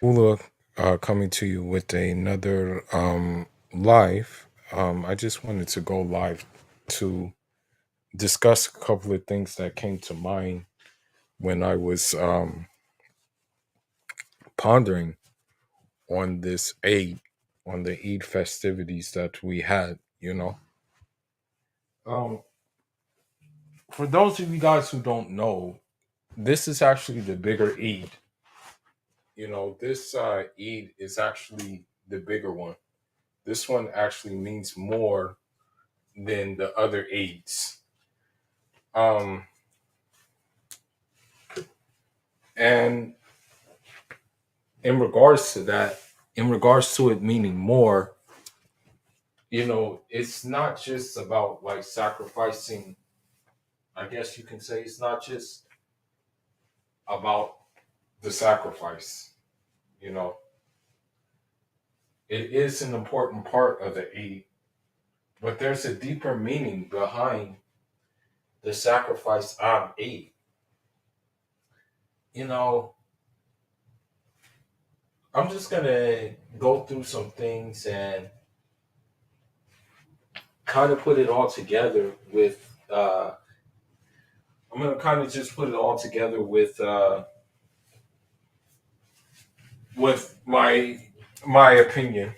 Ula coming to you with another live. I just wanted to go live to discuss a couple of things that came to mind when I was pondering on this Eid, on the Eid festivities that we had. Um, for those of you guys who don't know, this is actually the bigger Eid. This Eid is actually the bigger one. This one actually means more than the other Eids. Um, and in regards to that, in regards to it meaning more, it's not just about like sacrificing. I guess you can say it's not just about the sacrifice. You know, it is an important part of the Eid, but there's a deeper meaning behind the sacrifice of Eid. You know, I'm just gonna go through some things and kind of put it all together with I'm gonna kind of just put it all together with my opinion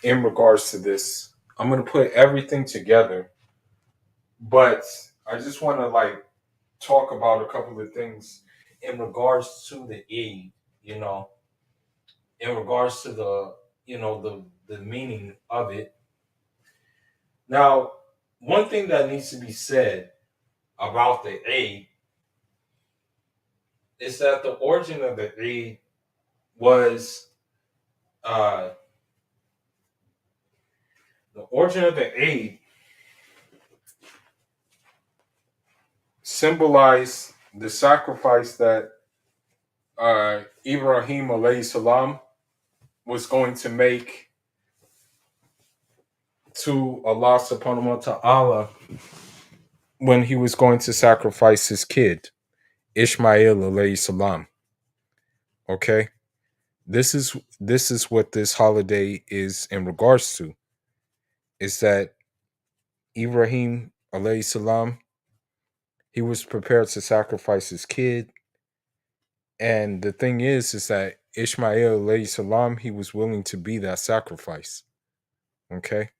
in regards to this. I'm gonna put everything together, but I just want to like talk about a couple of things in regards to the E. You know, in regards to the meaning of it. Now, one thing that needs to be said about the A is that the origin of the A was uh, the origin of the A symbolized the sacrifice that Ibrahim alayhi salam was going to make to Allah subhanahu wa ta'ala when he was going to sacrifice his kid, Ishmael alayhi salam. Okay? This is what this holiday is in regards to. Is that Ibrahim alayhi salam, he was prepared to sacrifice his kid. And the thing is that Ishmael alayhi salam, he was willing to be that sacrifice. Okay.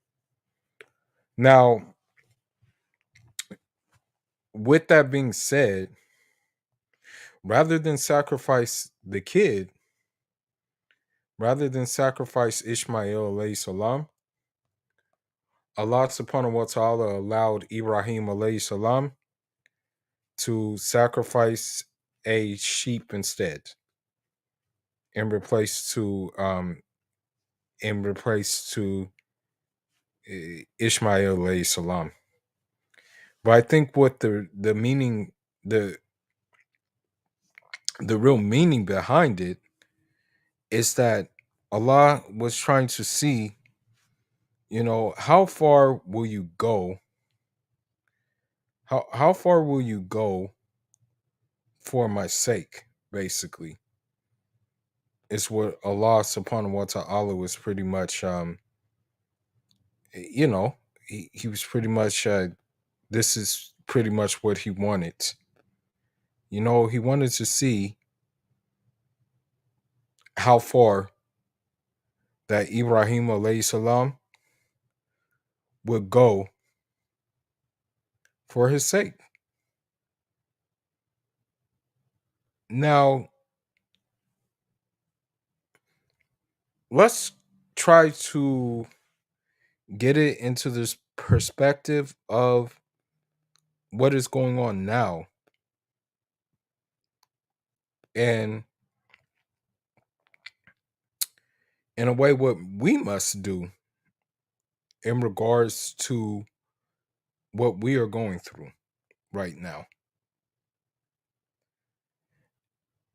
Now, with that being said, rather than sacrifice the kid, rather than sacrifice Ishmael alayhi salam, Allah subhanahu wa ta'ala allowed Ibrahim alayhi salam to sacrifice a sheep instead in replace to Ishmael alayhi salam. But I think what the meaning the the real meaning behind it is that Allah was trying to see, how far will you go? How far will you go for my sake? Basically, is what Allah subhanahu wa ta'ala was pretty much you know, he was pretty much this is pretty much what he wanted. He wanted to see how far that Ibrahim alayhi salam would go for his sake. Now, let's try to get it into this perspective of what is going on now and in a way what we must do in regards to what we are going through right now.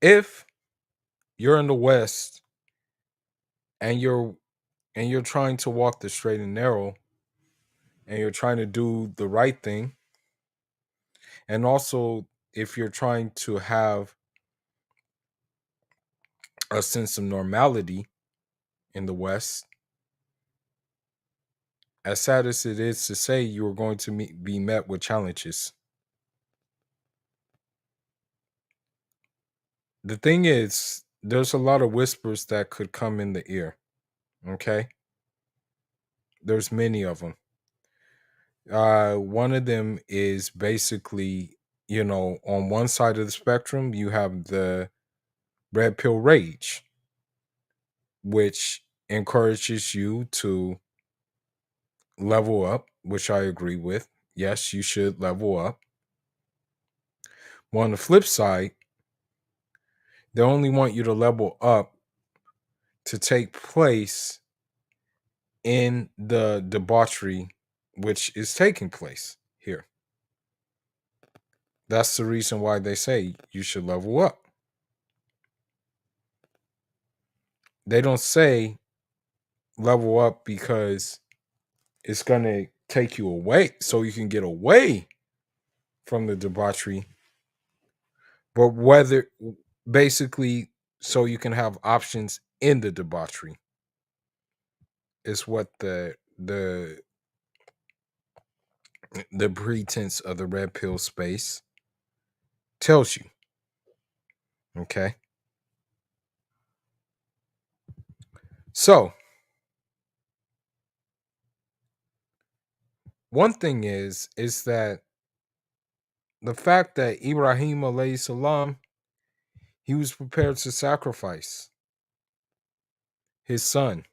If you're in the West and you're trying to walk the straight and narrow and you're trying to do the right thing, and also if you're trying to have a sense of normality in the West, as sad as it is to say, you are going to be met with challenges. The thing is, there's a lot of whispers that could come in the ear. Okay, there's many of them. One of them is basically, on one side of the spectrum, you have the red pill rage, which encourages you to level up, which I agree with. Yes, you should level up. But on the flip side, they only want you to level up to take place in the debauchery which is taking place here. That's the reason why they say you should level up. They don't say level up because it's going to take you away so you can get away from the debauchery, but whether basically so you can have options in the debauchery is what the pretense of the red pill space tells you. Okay. So one thing is that the fact that Ibrahim alayhi salam, he was prepared to sacrifice his son.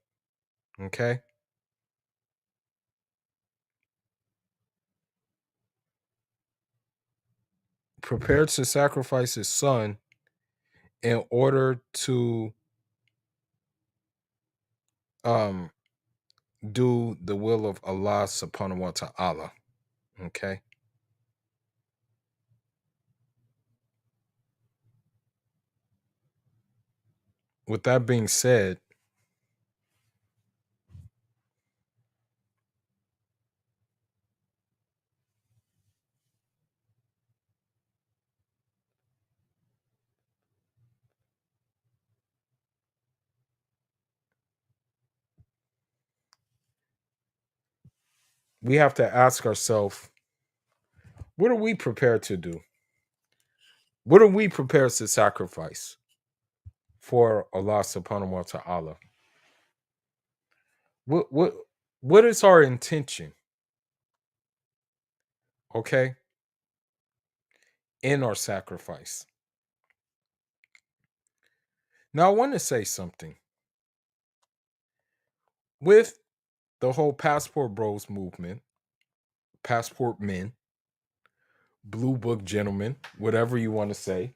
Okay. Prepared to sacrifice his son in order to um do the will of Allah subhanahu wa ta'ala. Okay. With that being said, we have to ask ourselves, what are we prepared to do? What are we prepared to sacrifice for Allah subhanahu wa ta'ala? What what what is our intention? Okay, in our sacrifice. Now I want to say something. With the whole passport bros movement, passport men, blue book gentlemen, whatever you want to say,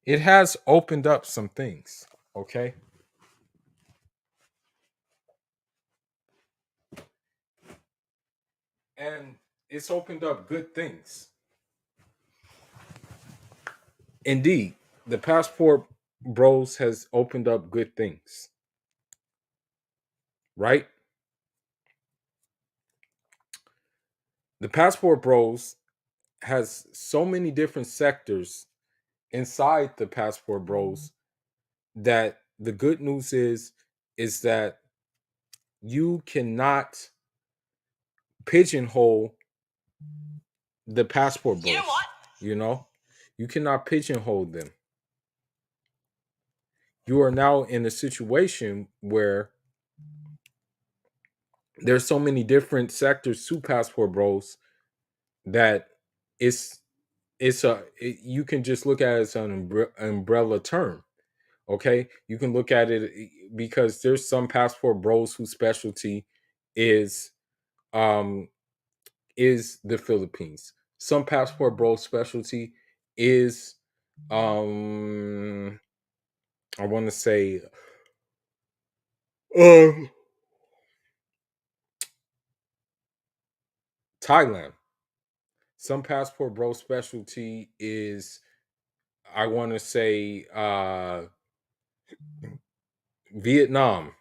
it has opened up some things. Okay. And it's opened up good things. Indeed, the passport bros has opened up good things, right? The passport bros has so many different sectors inside the passport bros that the good news is that you cannot pigeonhole the passport bros. You know, you cannot pigeonhole them. You are now in a situation where there's so many different sectors to passport bros that it's you can just look at it as an umbrella term. Okay, you can look at it because there's some passport bros whose specialty is um is the Philippines. Some passport bros specialty is um I want to say um Thailand. Some passport bro specialty is, I want to say, Vietnam.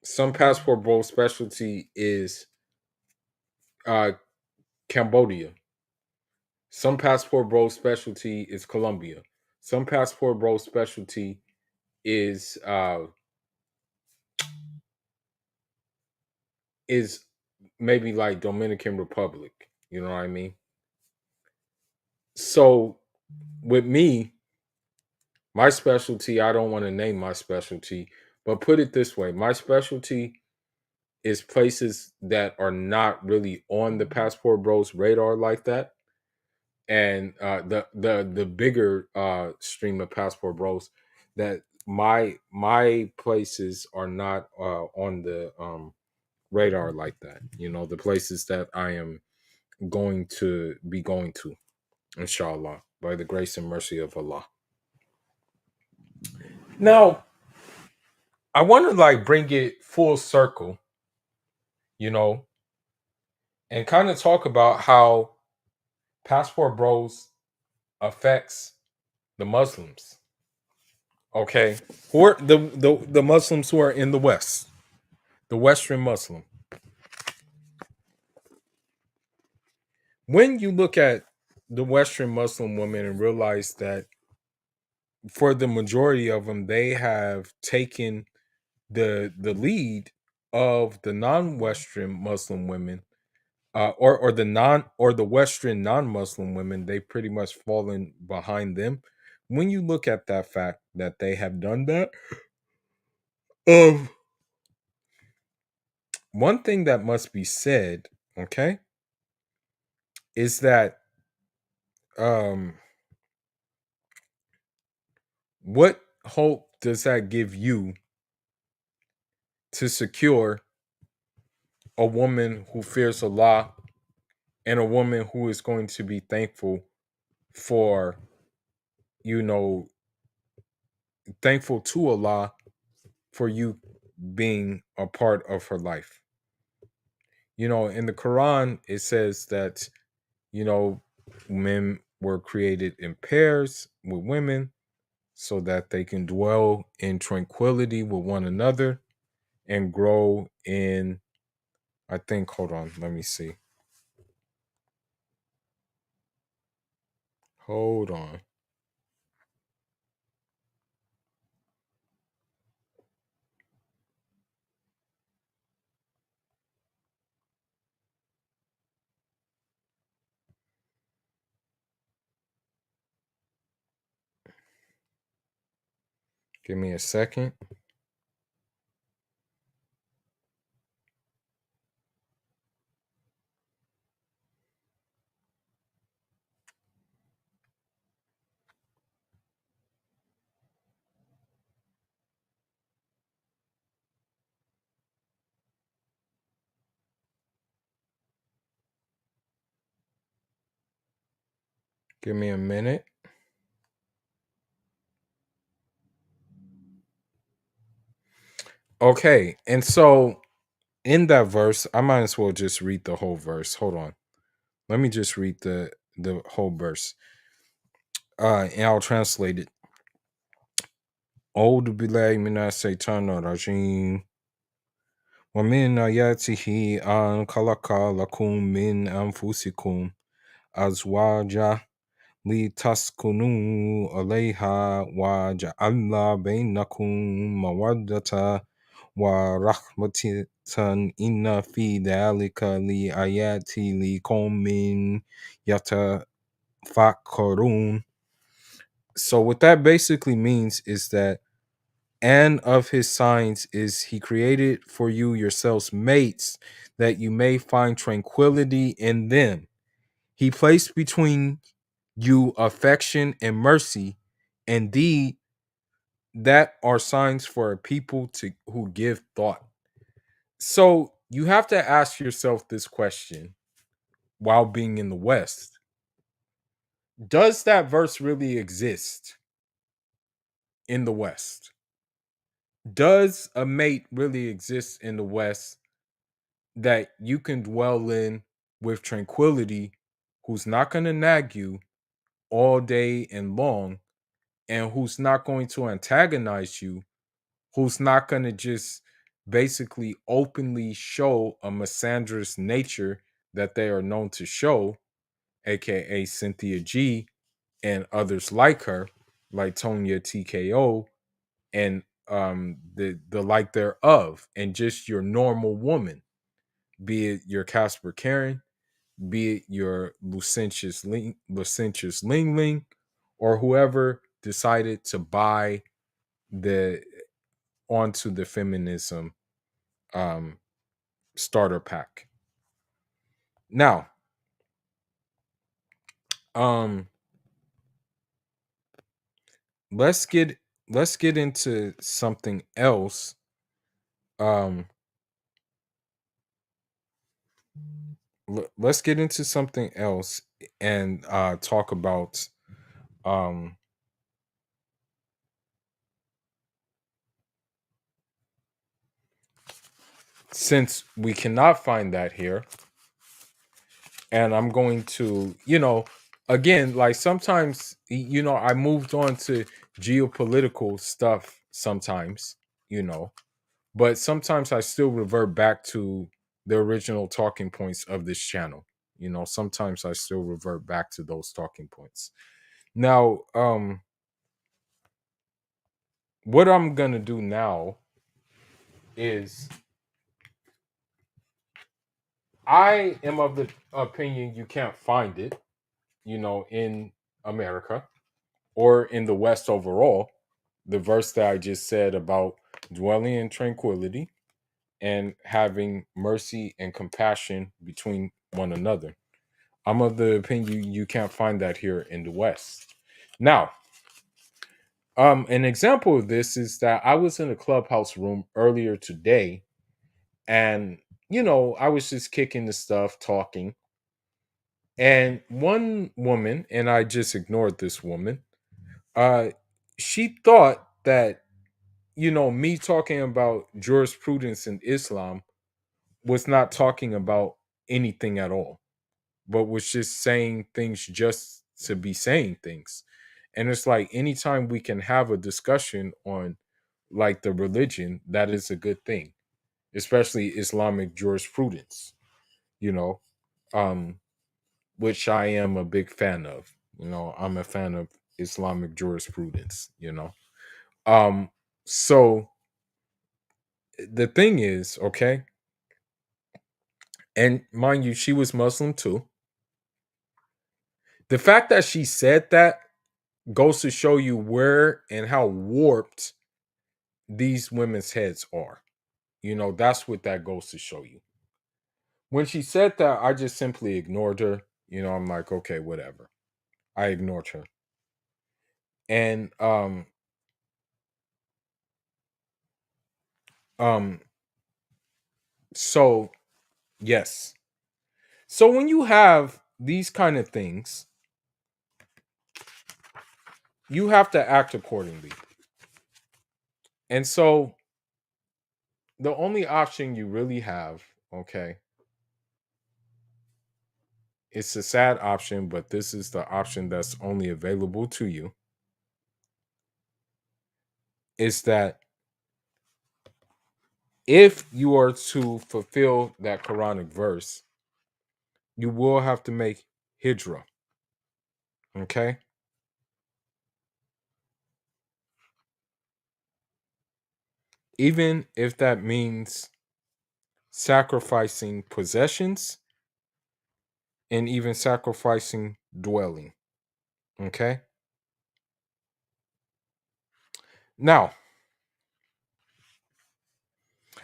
Some passport bro specialty is uh Cambodia. Some passport bro specialty is Colombia. Some passport bro specialty is is maybe like Dominican Republic. You know what I mean? So with me, my specialty, I don't want to name my specialty, but put it this way, my specialty is places that are not really on the Passport Bros radar like that. And the bigger stream of Passport Bros, that my places are not on the radar like that. You know, the places that I am going to be going to, inshallah, by the grace and mercy of Allah. Now, I want to like bring it full circle, you know, and kind of talk about how Passport Bros affects the Muslims. Okay, who are the Muslims who are in the West, the Western Muslim. When you look at the Western Muslim women and realize that for the majority of them, they have taken the lead of the non-Western Muslim women, or the non or the Western non-Muslim women, they pretty much fallen behind them. When you look at that fact that they have done that, um, one thing that must be said, okay, is that um, what hope does that give you to secure a woman who fears Allah and a woman who is going to be thankful for, you know, thankful to Allah for you being a part of her life? You know, in the Quran, it says that, you know, men were created in pairs with women so that they can dwell in tranquility with one another and grow in, I think, hold on, let me see. Hold on. Give me a second. Give me a minute. Okay. And so in that verse, I might as well just read the whole verse. Hold on. Let me just read the whole verse. And I'll translate it. أعوذ بالله من الشيطان الرجيم ومن آياته أن خلق لكم من أنفسكم أزواجا لتسكنوا عليها وجعل بينكم مودة ورحمة إن في ذلك لآيات لقوم يتفكرون. So what that basically means is that, and of his signs is he created for you yourselves mates that you may find tranquility in them. He placed between you affection and mercy, and that are signs for a people to who give thought. So you have to ask yourself this question while being in the West. Does that verse really exist in the West? Does a mate really exist in the West that you can dwell in with tranquility, who's not going to nag you all day and long, and who's not going to antagonize you, who's not going to just basically openly show a misandrous nature that they are known to show, aka Cynthia G and others like her, like Tonya TKO, and the like thereof, and just your normal woman, be it your Casper Karen, be it your licentious Ling Ling, or whoever decided to buy the onto the feminism um starter pack. Now, um let's get let's get into something else. Um let's get into something else and talk about um since we cannot find that here, and I'm going to, again, like sometimes, I moved on to geopolitical stuff sometimes, you know, but sometimes I still revert back to the original talking points of this channel. Sometimes I still revert back to those talking points. Now, what I'm going to do now is I am of the opinion you can't find it, in America or in the West overall. The verse that I just said about dwelling in tranquility and having mercy and compassion between one another. I'm of the opinion you can't find that here in the West. Now, an example of this is that I was in a clubhouse room earlier today, and I was just kicking the stuff, talking, and one woman, and I just ignored this woman. Uh, she thought that me talking about jurisprudence in Islam was not talking about anything at all, but was just saying things just to be saying things. And it's like anytime we can have a discussion on like the religion, that is a good thing, especially Islamic jurisprudence, you know, um, which I am a big fan of. I'm a fan of Islamic jurisprudence. Um, so the thing is, okay, and mind you, she was Muslim too. The fact that she said that goes to show you where and how warped these women's heads are. That's what that goes to show you. When she said that, I just simply ignored her. I'm like, okay, whatever. I ignored her. And um so yes. So when you have these kind of things, you have to act accordingly. And so the only option you really have, okay, it's a sad option, but this is the option that's only available to you, is that if you are to fulfill that Quranic verse, you will have to make Hijra. Okay? Even if that means sacrificing possessions and even sacrificing dwelling. Okay? Now,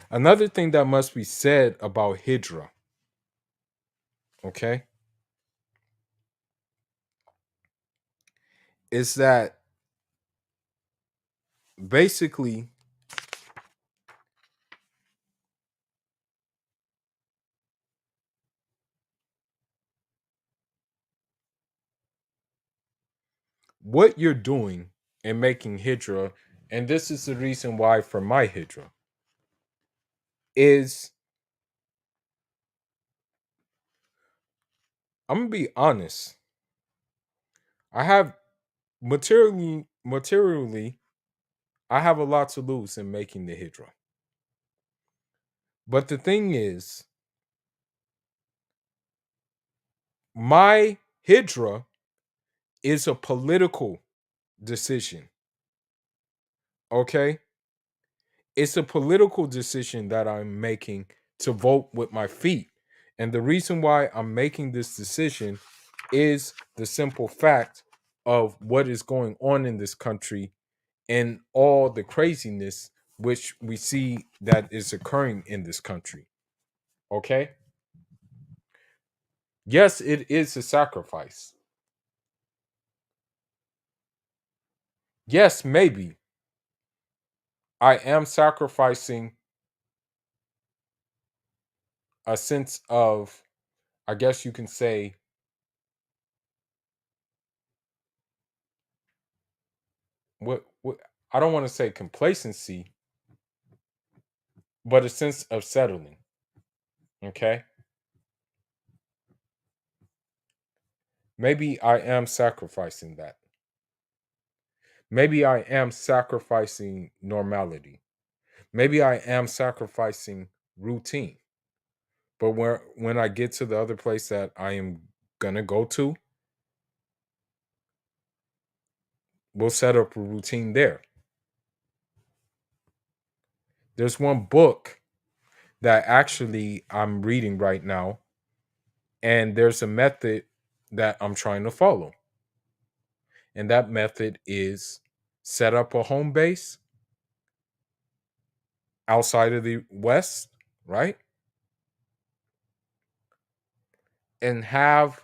another thing that must be said about Hijra, okay, is that basically what you're doing in making Hijra, and this is the reason why for my Hijra, is I'm gonna be honest. I have materially, I have a lot to lose in making the Hijra. But the thing is, my Hijra is a political decision. Okay? It's a political decision that I'm making to vote with my feet. And the reason why I'm making this decision is the simple fact of what is going on in this country and all the craziness which we see that is occurring in this country. Okay? Yes, it is a sacrifice. Yes, maybe I am sacrificing a sense of, I guess you can say, what I don't want to say complacency, but a sense of settling. Okay? Maybe I am sacrificing that. Maybe I am sacrificing normality. Maybe I am sacrificing routine. But when I get to the other place that I am gonna go to, we'll set up a routine there. There's one book that actually I'm reading right now, and there's a method that I'm trying to follow. And that method is set up a home base outside of the West, right? And have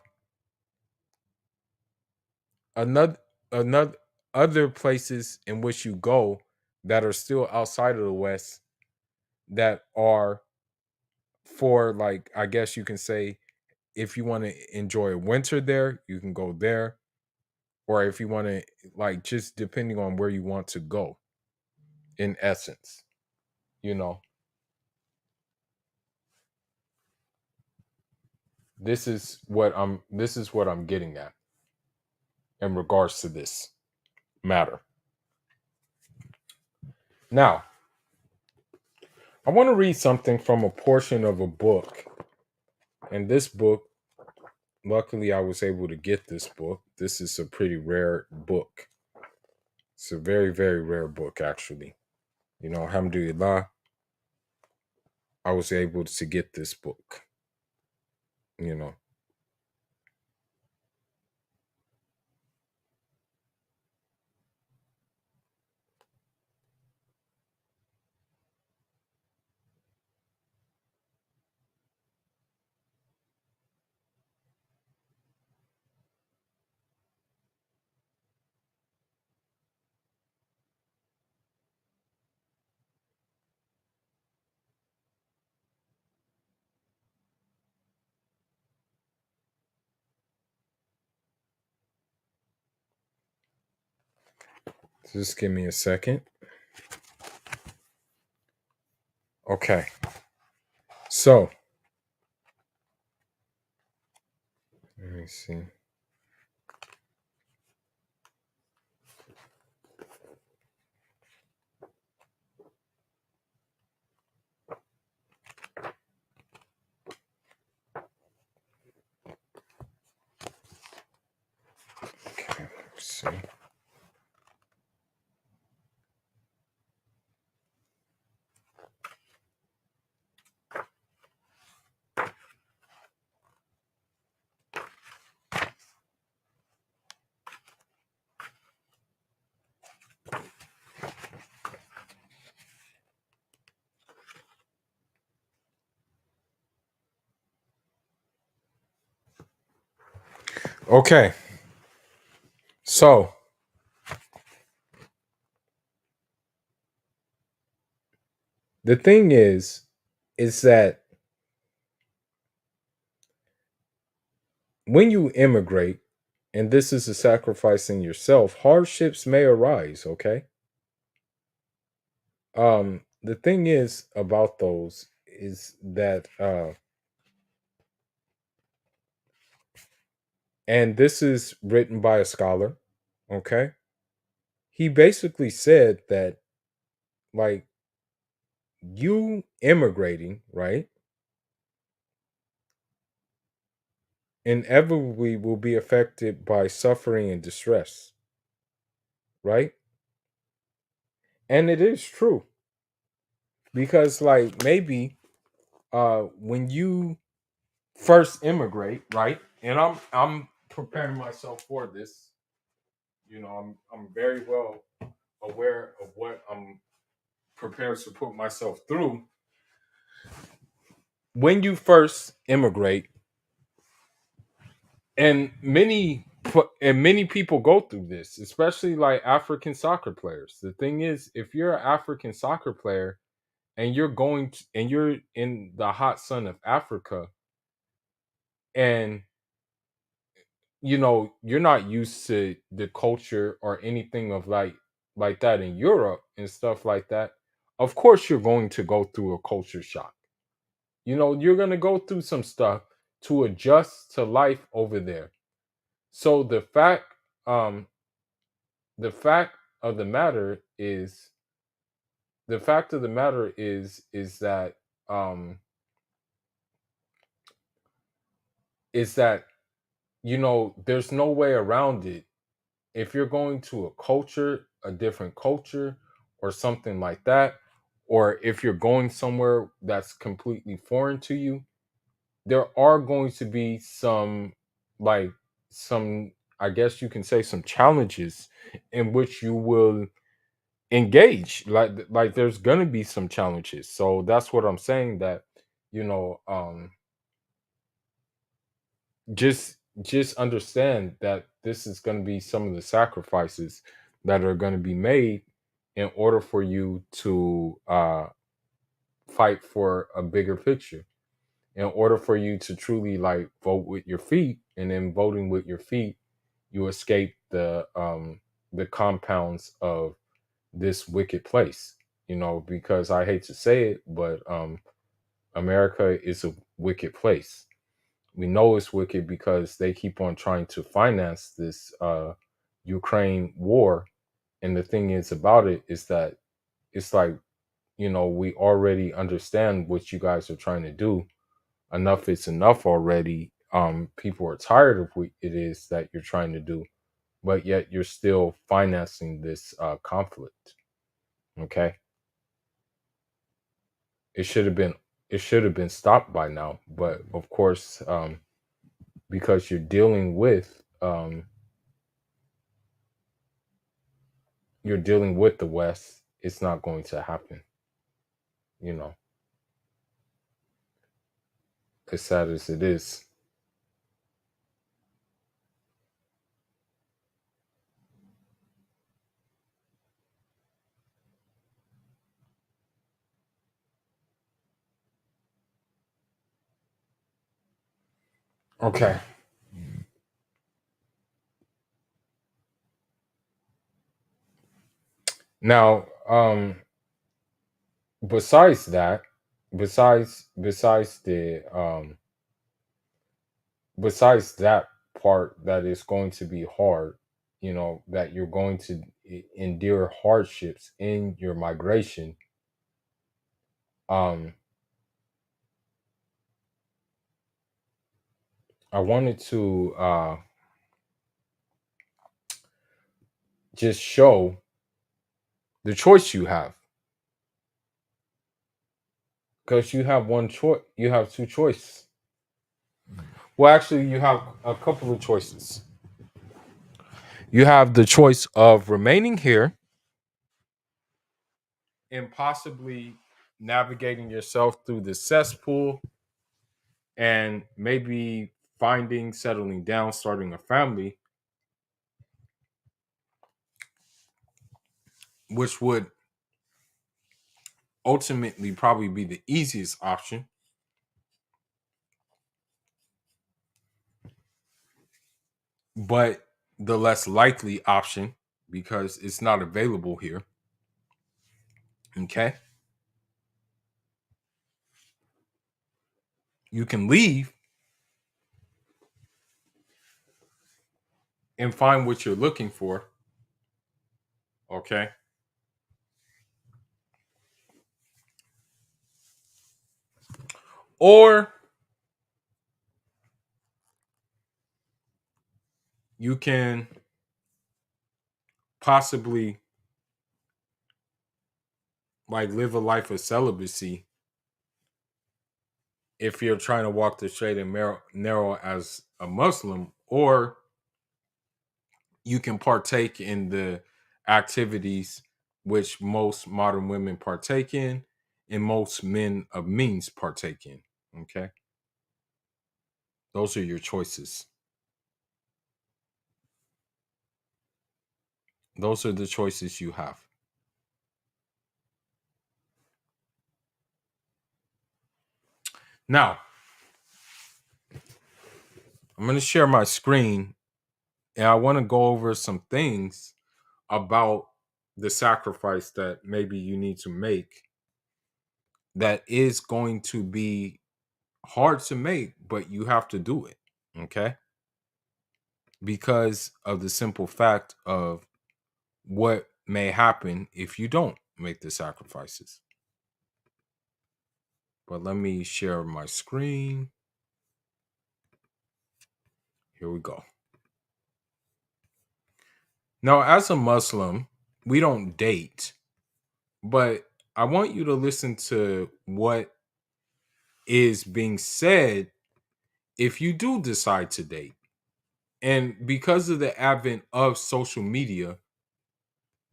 another another other places in which you go that are still outside of the West that are for, like, I guess you can say, if you want to enjoy a winter there, you can go there. Or if you want to, like, just depending on where you want to go, in essence, you know, this is what I'm getting at in regards to this matter. Now, I want to read something from a portion of a book. And this book, luckily, I was able to get this book. This is a pretty rare book. It's a very, very rare book, actually. Alhamdulillah, I was able to get this book. You know, just give me a second. Okay, so let me see. Okay, let's see. Okay, so the thing is that when you immigrate, and this is a sacrificing yourself, hardships may arise. Okay. The thing is about those is that, and this is written by a scholar. Okay. He basically said that, like, you immigrating, right, inevitably will be affected by suffering and distress, right? And it is true. because like maybe when you first immigrate, right? And I'm preparing myself for this. I'm very well aware of what I'm prepared to put myself through. When you first immigrate, and many people go through this, especially like African soccer players. The thing is, if you're an African soccer player and and you're in the hot sun of Africa, and you're not used to the culture or anything of like that in Europe and stuff like that, of course you're going to go through a culture shock. You're going to go through some stuff to adjust to life over there. So um the fact of the matter is the fact of the matter is that um is that there's no way around it. If you're going to a different culture or something like that, or if you're going somewhere that's completely foreign to you, there are going to be like some I guess you can say some challenges in which you will engage. Like there's gonna be some challenges. So that's what I'm saying, that you know um just understand that this is going to be some of the sacrifices that are going to be made in order for you to fight for a bigger picture, in order for you to truly like vote with your feet, and then voting with your feet you escape the compounds of this wicked place. Because I hate to say it, but America is a wicked place. We know it's wicked because they keep on trying to finance this Ukraine war. And the thing is about it is that it's like, we already understand what you guys are trying to do. Enough is enough already. People are tired of what it is that you're trying to do, but yet you're still financing this conflict. Okay. It should have been it should have been stopped by now. But of course, because you're dealing with the West, it's not going to happen. You know, as sad as it is. Okay. Now, besides that, besides the besides that part that is going to be hard, that you're going to endure hardships in your migration. Um, I wanted to just show the choice you have, because you have one choice. You have two choices. Well, actually, you have a couple of choices. You have the choice of remaining here and possibly navigating yourself through the cesspool, and maybe settling down, starting a family, which would ultimately probably be the easiest option, but the less likely option because it's not available here. Okay. You can leave and find what you're looking for. Okay. Or you can possibly like live a life of celibacy if you're trying to walk the straight and narrow as a Muslim, or you can partake in the activities which most modern women partake in and most men of means partake in. Okay. Those are your choices. Those are the choices you have. Now, I'm going to share my screen and I want to go over some things about the sacrifice that maybe you need to make that is going to be hard to make, but you have to do it. Okay. Because of the simple fact of what may happen if you don't make the sacrifices. But let me share my screen. Here we go. Now, as a Muslim, we don't date, but I want you to listen to what is being said if you do decide to date. And because of the advent of social media,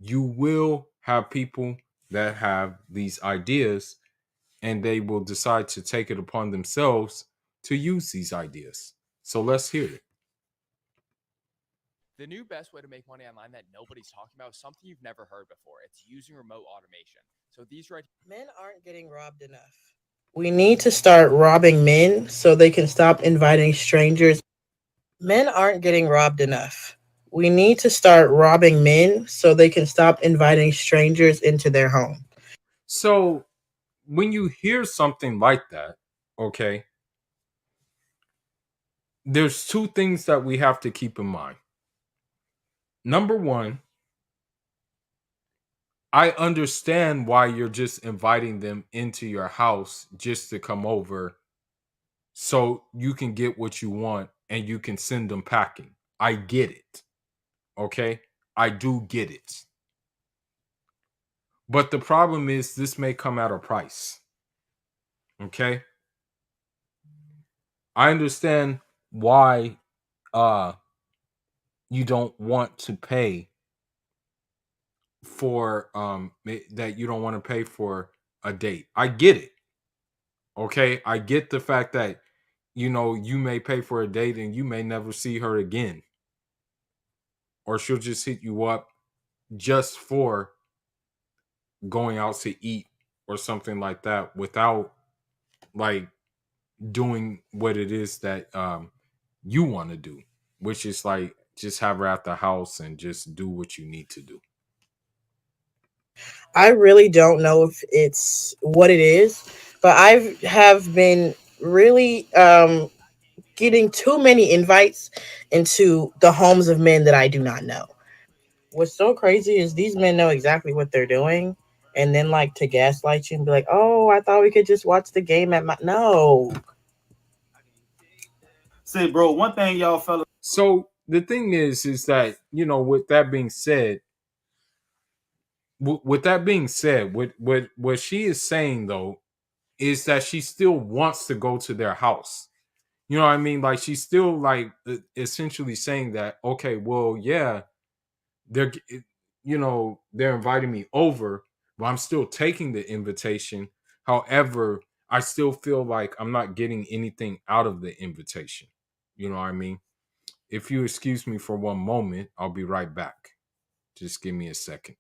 you will have people that have these ideas and they will decide to take it upon themselves to use these ideas. So let's hear it. The new best way to make money online that nobody's talking about is something you've never heard before. It's using remote automation. So these right Men aren't getting robbed enough. We need to start robbing men so they can stop inviting strangers. Men aren't getting robbed enough. We need to start robbing men so they can stop inviting strangers into their home. So when you hear something like that, okay, there's two things that we have to keep in mind. Number one, I understand why you're just inviting them into your house just to come over so you can get what you want and you can send them packing. I get it. Okay? I do get it. But the problem is this may come at a price. Okay? I understand why uh you don't want to pay for that you don't want to pay for a date. I get it. Okay? I get the fact that you may pay for a date and you may never see her again, or she'll just hit you up just for going out to eat or something like that without like doing what it is that you want to do, which is like just have her at the house and just do what you need to do. I really don't know if it's what it is, but I have been really getting too many invites into the homes of men that I do not know. What's so crazy is these men know exactly what they're doing, and then like to gaslight you and be like, "Oh, I thought we could just watch the game at my no." Say, bro, one thing y'all fellas. So the thing is that with that being said, what she is saying though is that she still wants to go to their house. You know what I mean? Like she's still like essentially saying that, okay, well, yeah, they're they're inviting me over, but I'm still taking the invitation. However, I still feel like I'm not getting anything out of the invitation. You know what I mean? If you excuse me for one moment, I'll be right back. Just give me a second.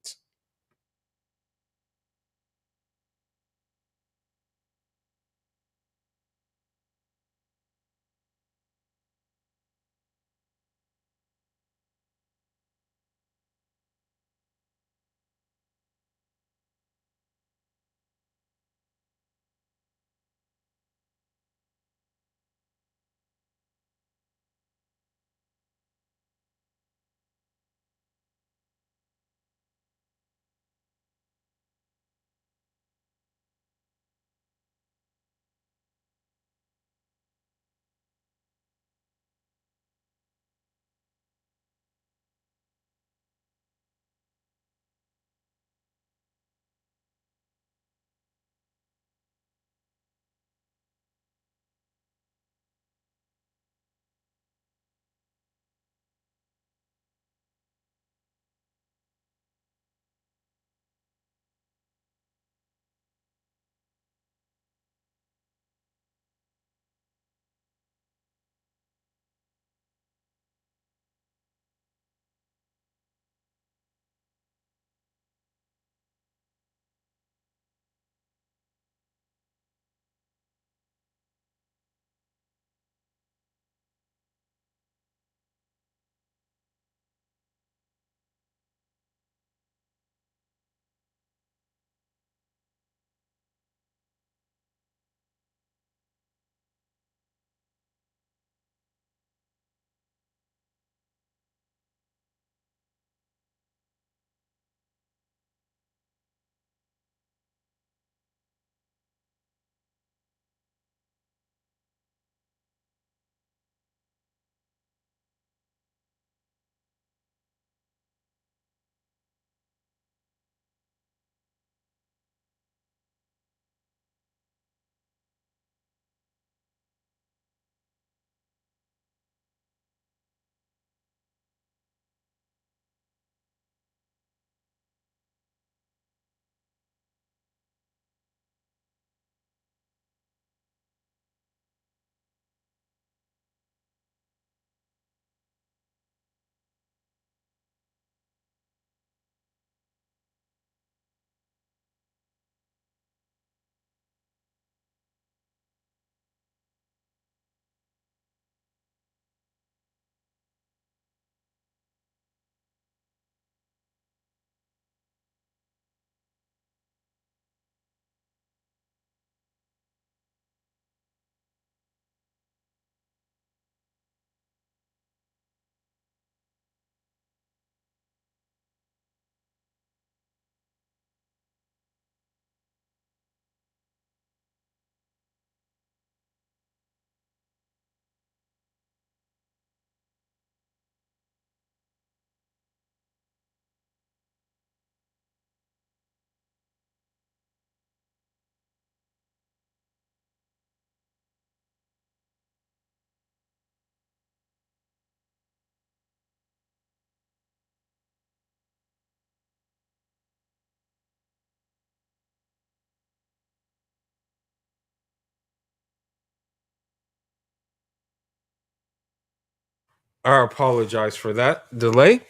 I apologize for that delay.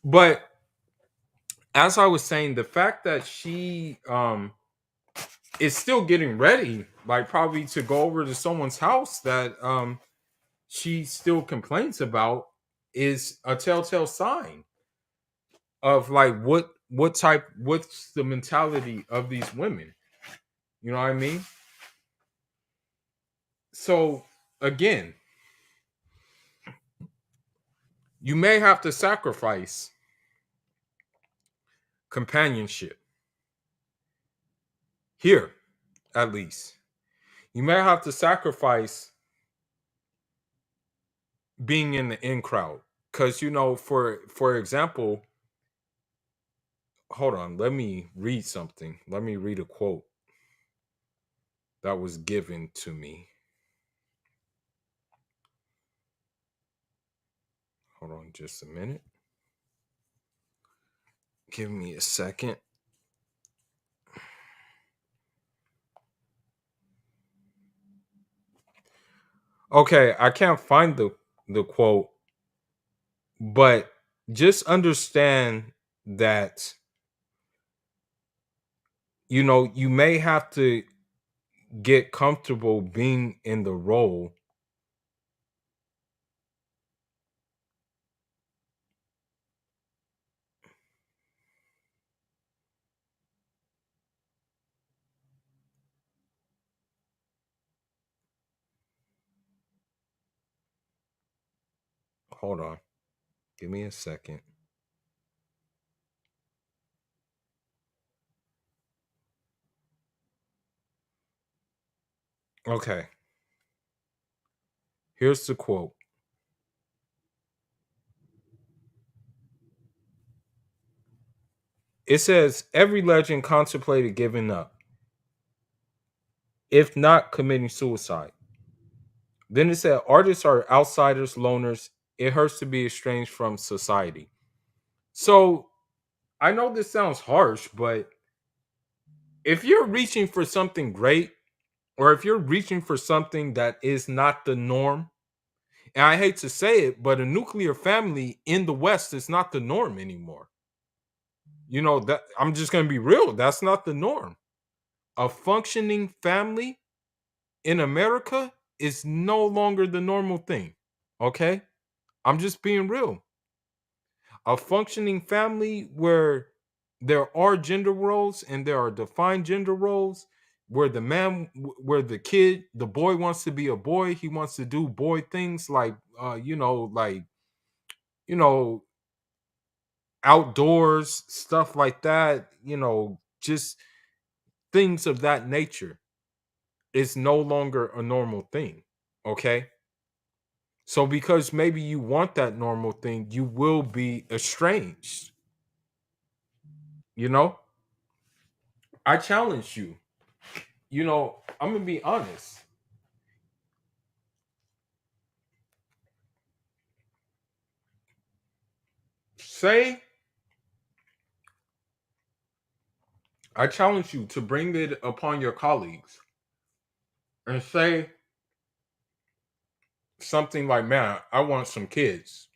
But as I was saying, the fact that she is still getting ready, like probably to go over to someone's house that she still complains about, is a telltale sign of like what's the mentality of these women. You know what I mean? So again, you may have to sacrifice companionship here, at least. You may have to sacrifice being in the in crowd, because for example, hold on, let me read something. Let me read a quote that was given to me. Hold on just a minute. Give me a second. Okay, I can't find the quote, but just understand that you may have to get comfortable being in the role. Hold on. Give me a second. Okay. Here's the quote. It says, every legend contemplated giving up, if not committing suicide. Then it said, artists are outsiders, loners. It hurts to be estranged from society. So I know this sounds harsh, but if you're reaching for something great, or if you're reaching for something that is not the norm, and I hate to say it, but a nuclear family in the West is not the norm anymore. That I'm just going to be real. That's not the norm. A functioning family in America is no longer the normal thing. Okay? I'm just being real. A functioning family where there are gender roles and there are defined gender roles, where where the boy wants to be a boy, he wants to do boy things like, you know, outdoors, stuff like that, just things of that nature is no longer a normal thing. Okay. So because maybe you want that normal thing, you will be estranged. You know, I challenge you. I'm gonna be honest. Say, I challenge you to bring it upon your colleagues and say something like, man, I want some kids.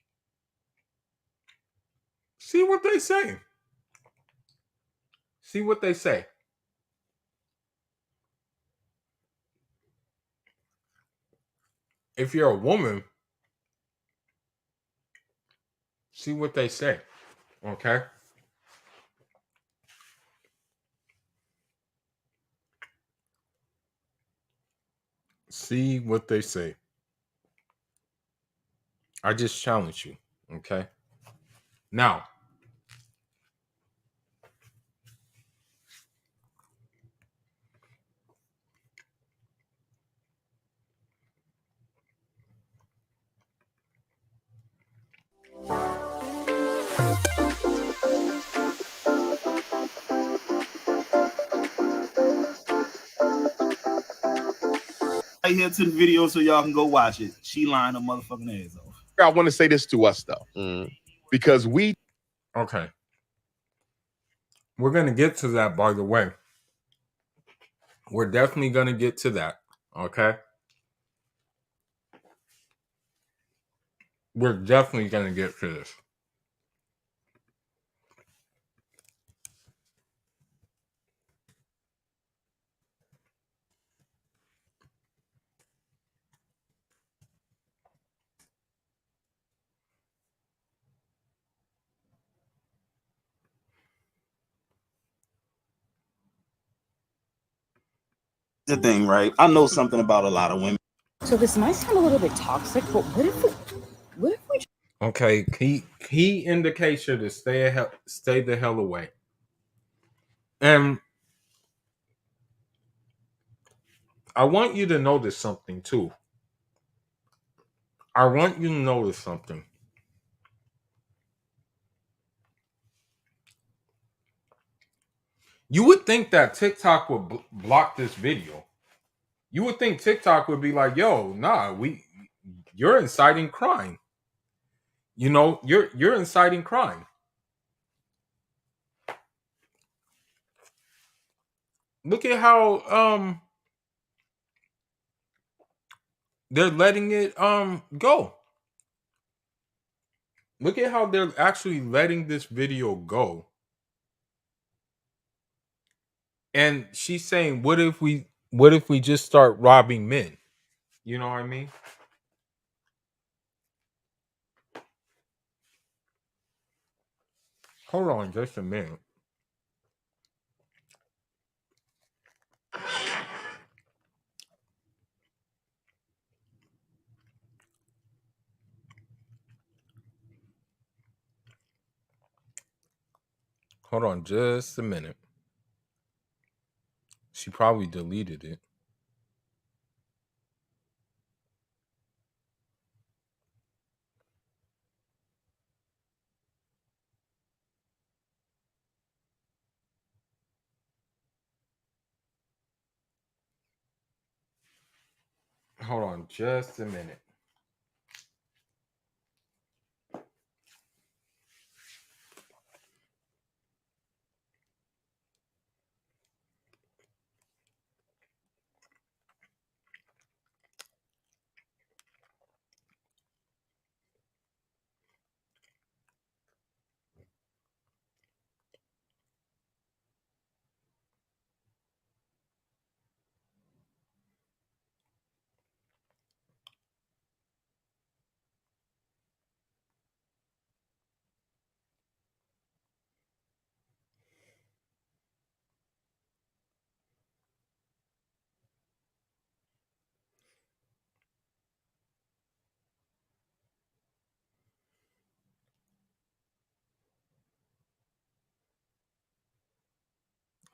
See what they say. See what they say. If you're a woman, see what they say. Okay? See what they say. I just challenge you. Okay? Now, Right here to the video so y'all can go watch it. She lying her motherfucking ass off. I want to say this to us though, because we. okay. We're going to get to that, by the way. We're definitely going to get to that. Okay? we're definitely gonna get to this. The thing, right? I know something about a lot of women. So this might sound a little bit toxic, but what if we Okay, key indication to stay the hell away. And I want you to notice something too. I want you to notice something. You would think that TikTok would block this video. You would think TikTok would be like, "Yo, nah, you're inciting crime. You know, you're inciting crime." Look at how they're letting it go. Look at how they're actually letting this video go. And she's saying, what if we just start robbing men? You know what I mean? Hold on just a minute. Hold on just a minute. She probably deleted it. Hold on just a minute.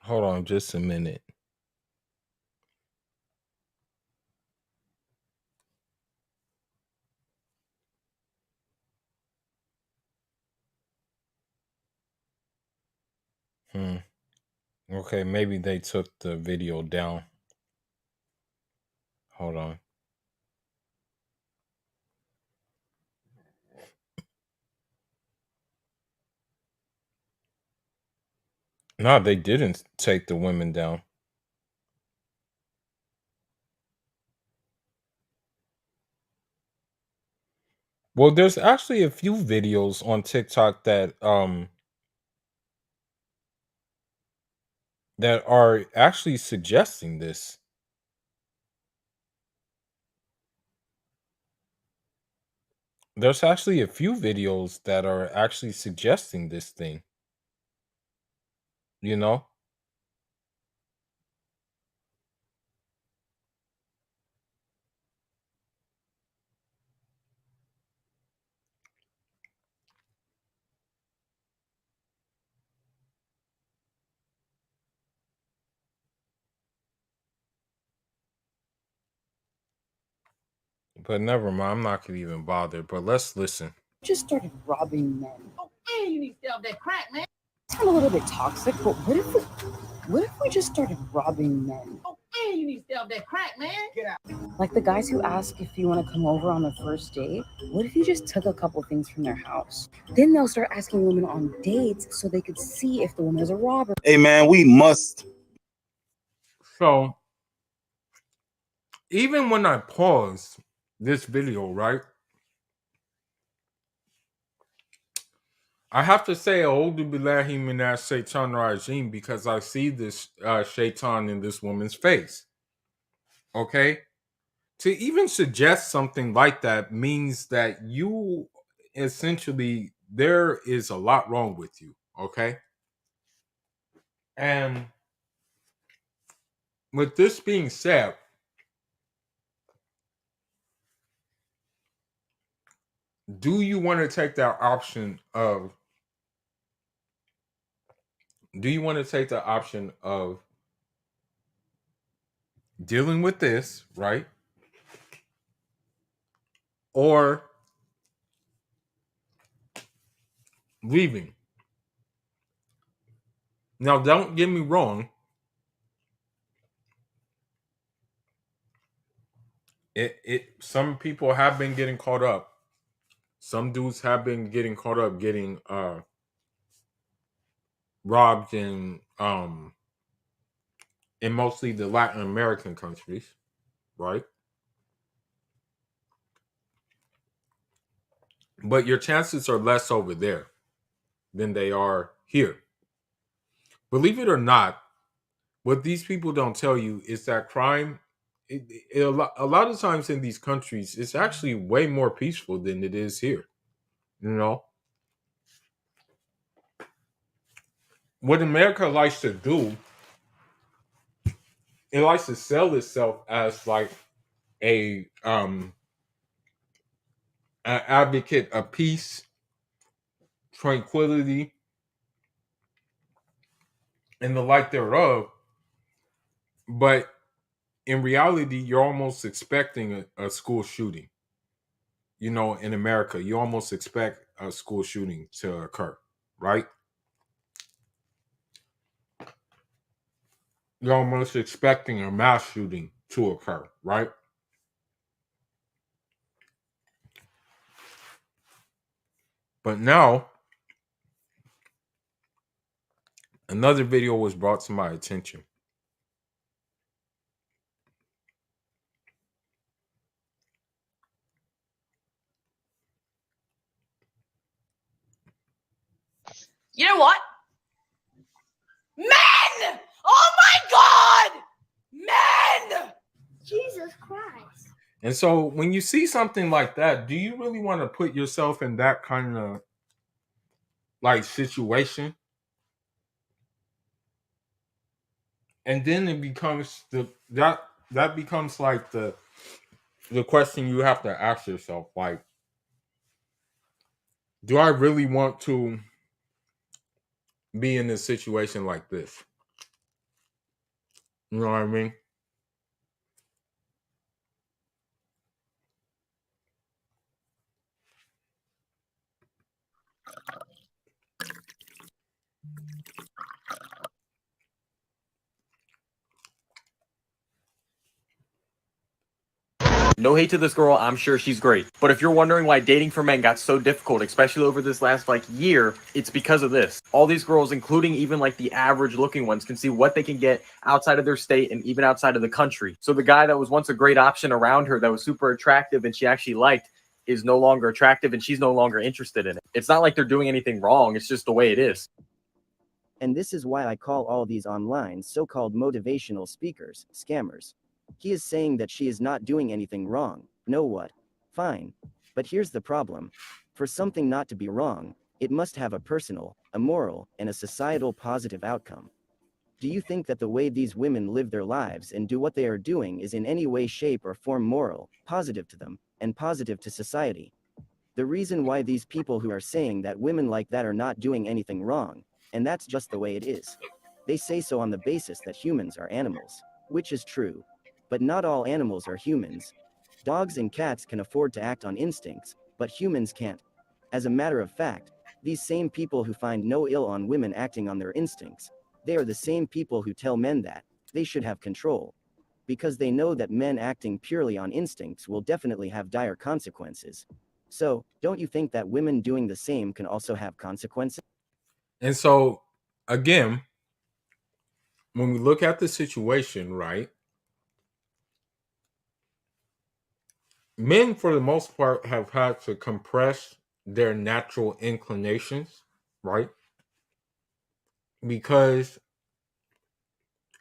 Hold on just a minute. Okay, maybe they took the video down. Hold on. No, they didn't take the women down. Well, there's actually a few videos on TikTok that are actually suggesting this. There's actually a few videos that are actually suggesting this thing. You know? But never mind, I'm not gonna even bother. But let's listen. just started robbing men? Oh, man, you need to stay off that crack, man. Sound a little bit toxic, but what if we just started robbing men? Oh, man, you need to stay off that crack, man. Get out. Like the guys who ask if you want to come over on the first date. What if you just took a couple things from their house? Then they'll start asking women on dates so they could see if the woman is a robber. Hey, man, we must. So even when I paused this video, right? I have to say, A'udhu billahi minash shaitan rajim, because I see this shaitan in this woman's face. Okay? To even suggest something like that means that you essentially, there is a lot wrong with you. Okay? And with this being said, do you want to take that option of dealing with this, right? Or leaving? Now, don't get me wrong. Some people have been getting caught up. Some dudes have been getting caught up getting robbed in mostly the Latin American countries, right? But your chances are less over there than they are here. Believe it or not, what these people don't tell you is that crime, a lot of times in these countries, it's actually way more peaceful than it is here. You know, what America likes to do, it likes to sell itself as like a an advocate of peace, tranquility, and the like thereof. But in reality, you're almost expecting a school shooting. You know, in America, you almost expect a school shooting to occur, right? You're almost expecting a mass shooting to occur, right? But now, another video was brought to my attention. You know what? Men! Oh my God! Men! Jesus Christ. And so when you see something like that, do you really want to put yourself in that kind of like situation? And then it becomes that becomes like the question you have to ask yourself, like, do I really want to be in a situation like this? You know what I mean? No hate to this girl, I'm sure she's great. But if you're wondering why dating for men got so difficult, especially over this last year, it's because of this. All these girls, including even the average looking ones, can see what they can get outside of their state and even outside of the country. So the guy that was once a great option around her that was super attractive and she actually liked is no longer attractive and she's no longer interested in it. It's not like they're doing anything wrong, it's just the way it is. And this is why I call all these online so-called motivational speakers scammers. He is saying that she is not doing anything wrong. Know what? Fine. But here's the problem. For something not to be wrong, it must have a personal, a moral, and a societal positive outcome. Do you think that the way these women live their lives and do what they are doing is in any way, shape, or form moral, positive to them, and positive to society? The reason why these people who are saying that women like that are not doing anything wrong, and that's just the way it is. They say so on the basis that humans are animals, which is true. But not all animals are humans. Dogs and cats can afford to act on instincts, but humans can't. As a matter of fact, these same people who find no ill on women acting on their instincts, they are the same people who tell men that they should have control. Because they know that men acting purely on instincts will definitely have dire consequences. So, don't you think that women doing the same can also have consequences? And so, again, when we look at the situation, right, men, for the most part, have had to compress their natural inclinations right? Because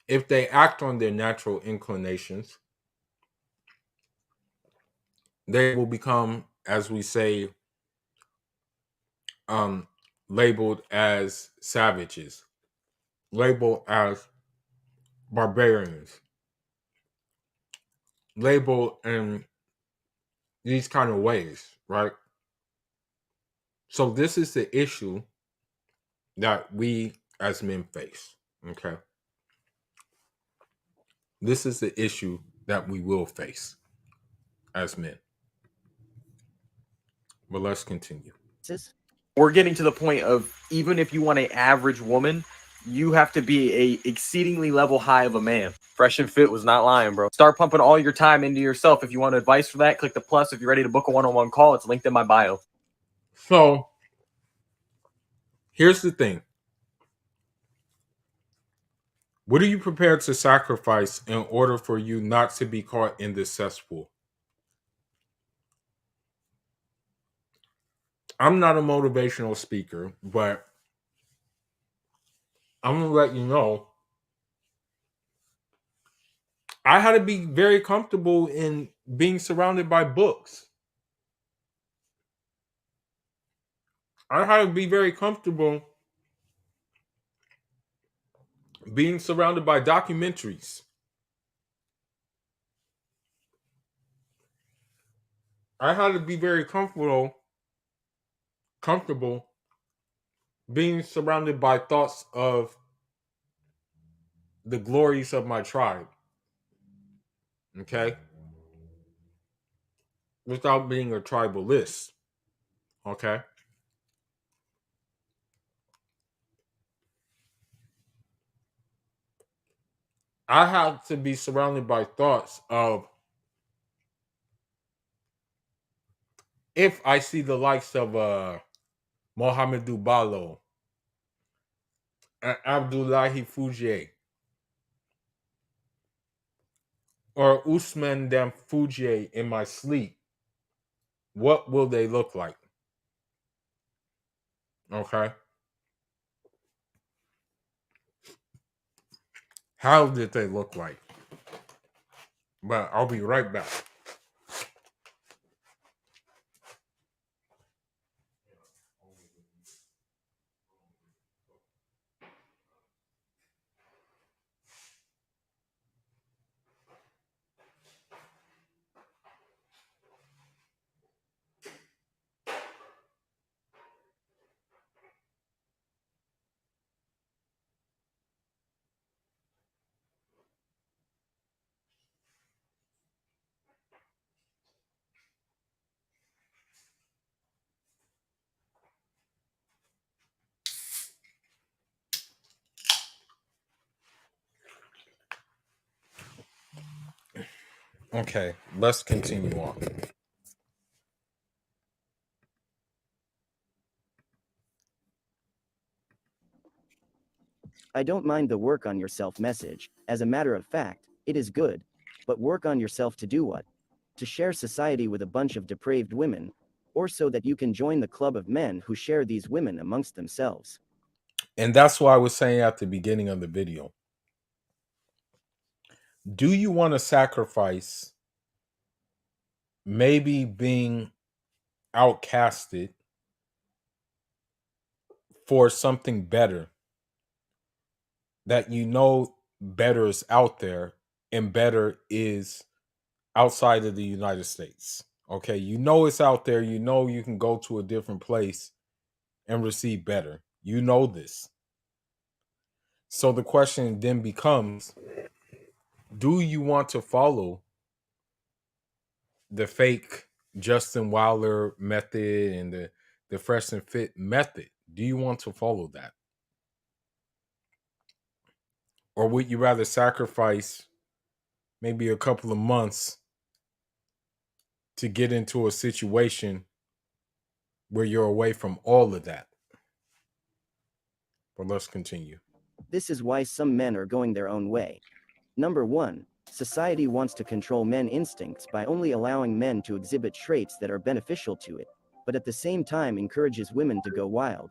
if they act on their natural inclinations, they will become, as we say, labeled as savages, labeled as barbarians, labeled in these kind of ways, right? So this is the issue that we as men face, okay? This is the issue that we will face as men. But let's continue. We're getting to the point of, even if you want an average woman, you have to be a exceedingly level high of a man. Fresh and Fit was not lying, bro. Start pumping all your time into yourself. If you want advice for that, click the plus. If you're ready to book a one-on-one call, it's linked in my bio. So here's the thing. What are you prepared to sacrifice in order for you not to be caught in this cesspool? I'm not a motivational speaker, but I'm going to let you know I had to be very comfortable in being surrounded by books. I had to be very comfortable being surrounded by documentaries. I had to be very comfortable being surrounded by thoughts of the glories of my tribe. Okay? Without being a tribalist. Okay? I have to be surrounded by thoughts of, if I see the likes of Mohamedou Ballo and Abdullahi Fougier or Usman Dan Fougier in my sleep, what will they look like? Okay? How did they look like? But I'll be right back. Okay, let's continue on. I don't mind the work on yourself message. As a matter of fact, it is good. But work on yourself to do what? To share society with a bunch of depraved women, or so that you can join the club of men who share these women amongst themselves. And that's why I was saying at the beginning of the video. Do you want to sacrifice maybe being outcasted for something better that you know better is out there and better is outside of the United States? Okay, you know it's out there. You know you can go to a different place and receive better. You know this. So the question then becomes, do you want to follow the fake Justin Wilder method and the Fresh and Fit method? Do you want to follow that? Or would you rather sacrifice maybe a couple of months to get into a situation where you're away from all of that? But let's continue. This is why some men are going their own way. Number 1, society wants to control men's instincts by only allowing men to exhibit traits that are beneficial to it, but at the same time encourages women to go wild.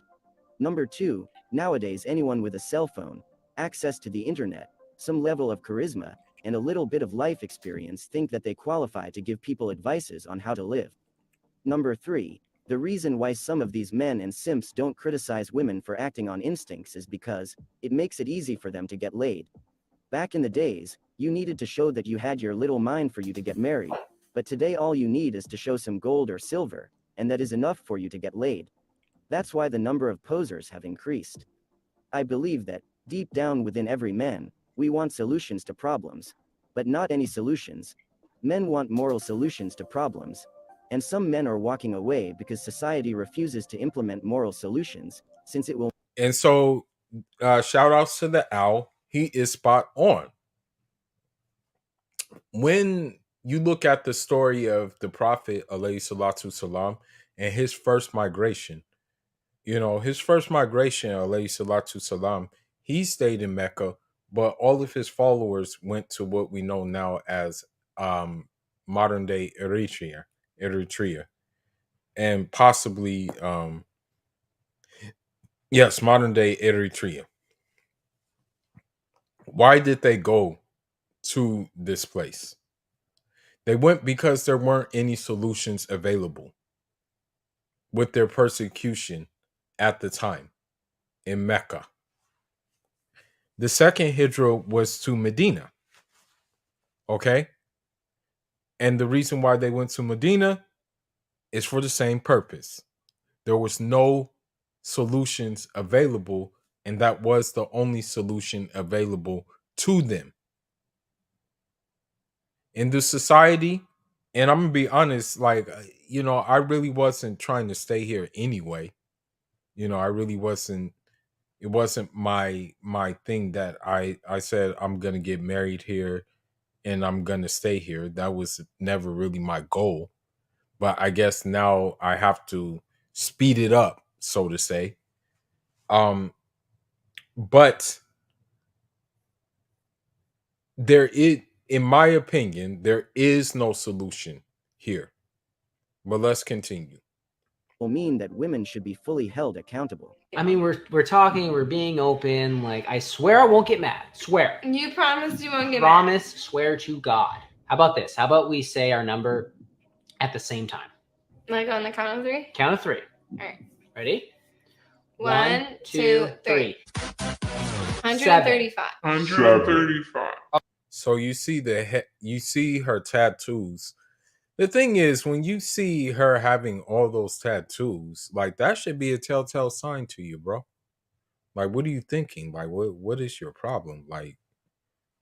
Number 2, nowadays anyone with a cell phone, access to the internet, some level of charisma, and a little bit of life experience think that they qualify to give people advices on how to live. Number 3, the reason why some of these men and simps don't criticize women for acting on instincts is because it makes it easy for them to get laid. Back in the days, you needed to show that you had your little mind for you to get married, but today all you need is to show some gold or silver, and that is enough for you to get laid. That's why the number of posers have increased. I believe that, deep down within every man, we want solutions to problems, but not any solutions. Men want moral solutions to problems, and some men are walking away because society refuses to implement moral solutions, since it will. And so, shout outs to the owl. He is spot on. When you look at the story of the Prophet alayhi salatu salam and his first migration, his first migration, alayhi salatu salam, he stayed in Mecca, but all of his followers went to what we know now as modern day Eritrea, and possibly, yes, modern day Eritrea. Why did they go to this place? They went because there weren't any solutions available with their persecution at the time in Mecca. The second Hijra was to Medina. Okay? And the reason why they went to Medina is for the same purpose. There was no solutions available, and that was the only solution available to them. In the society, and I'm gonna be honest, I really wasn't trying to stay here anyway. I really wasn't. It wasn't my thing that I said I'm gonna get married here and I'm gonna stay here. That was never really my goal. But I guess now I have to speed it up, so to say. But there is, in my opinion, there is no solution here. But let's continue. Will mean that women should be fully held accountable. I mean, we're talking, we're being open. Like, I swear I won't get mad. Swear. You promised you won't get Promise, swear to God. How about this? How about we say our number at the same time? Like on the count of 3? Count of 3. All right. Ready? 1, 2, 3. 135. 135. So you see her tattoos. The thing is, when you see her having all those tattoos, like, that should be a telltale sign to you, bro. Like, what are you thinking? Like, what is your problem? Like,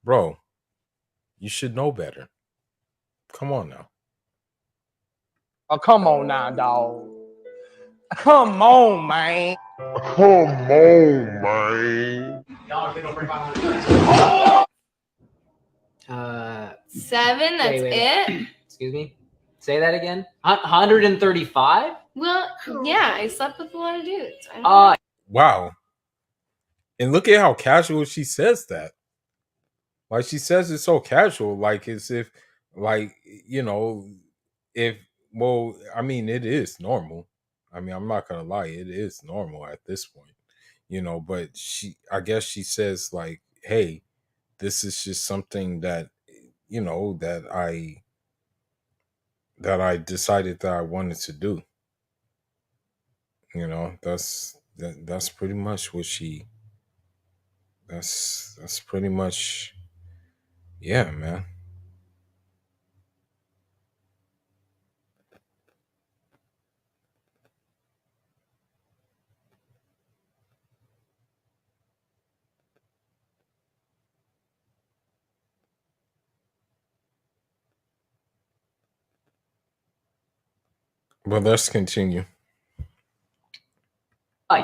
bro, you should know better. Come on now. Oh, come on now, dog. Come on, man. Come on, man. 7, that's wait. Excuse me? Say that again? 135? Well, yeah, I slept with a lot of dudes. I don't know. Wow. And look at how casual she says that. Like, she says it so casual, like as if, like, I mean, it is normal. I mean, I'm not gonna lie, it is normal at this point, but I guess she says, like, hey, this is just something that, that I decided that I wanted to do. That's pretty much what that's pretty much, yeah, man. But let's continue.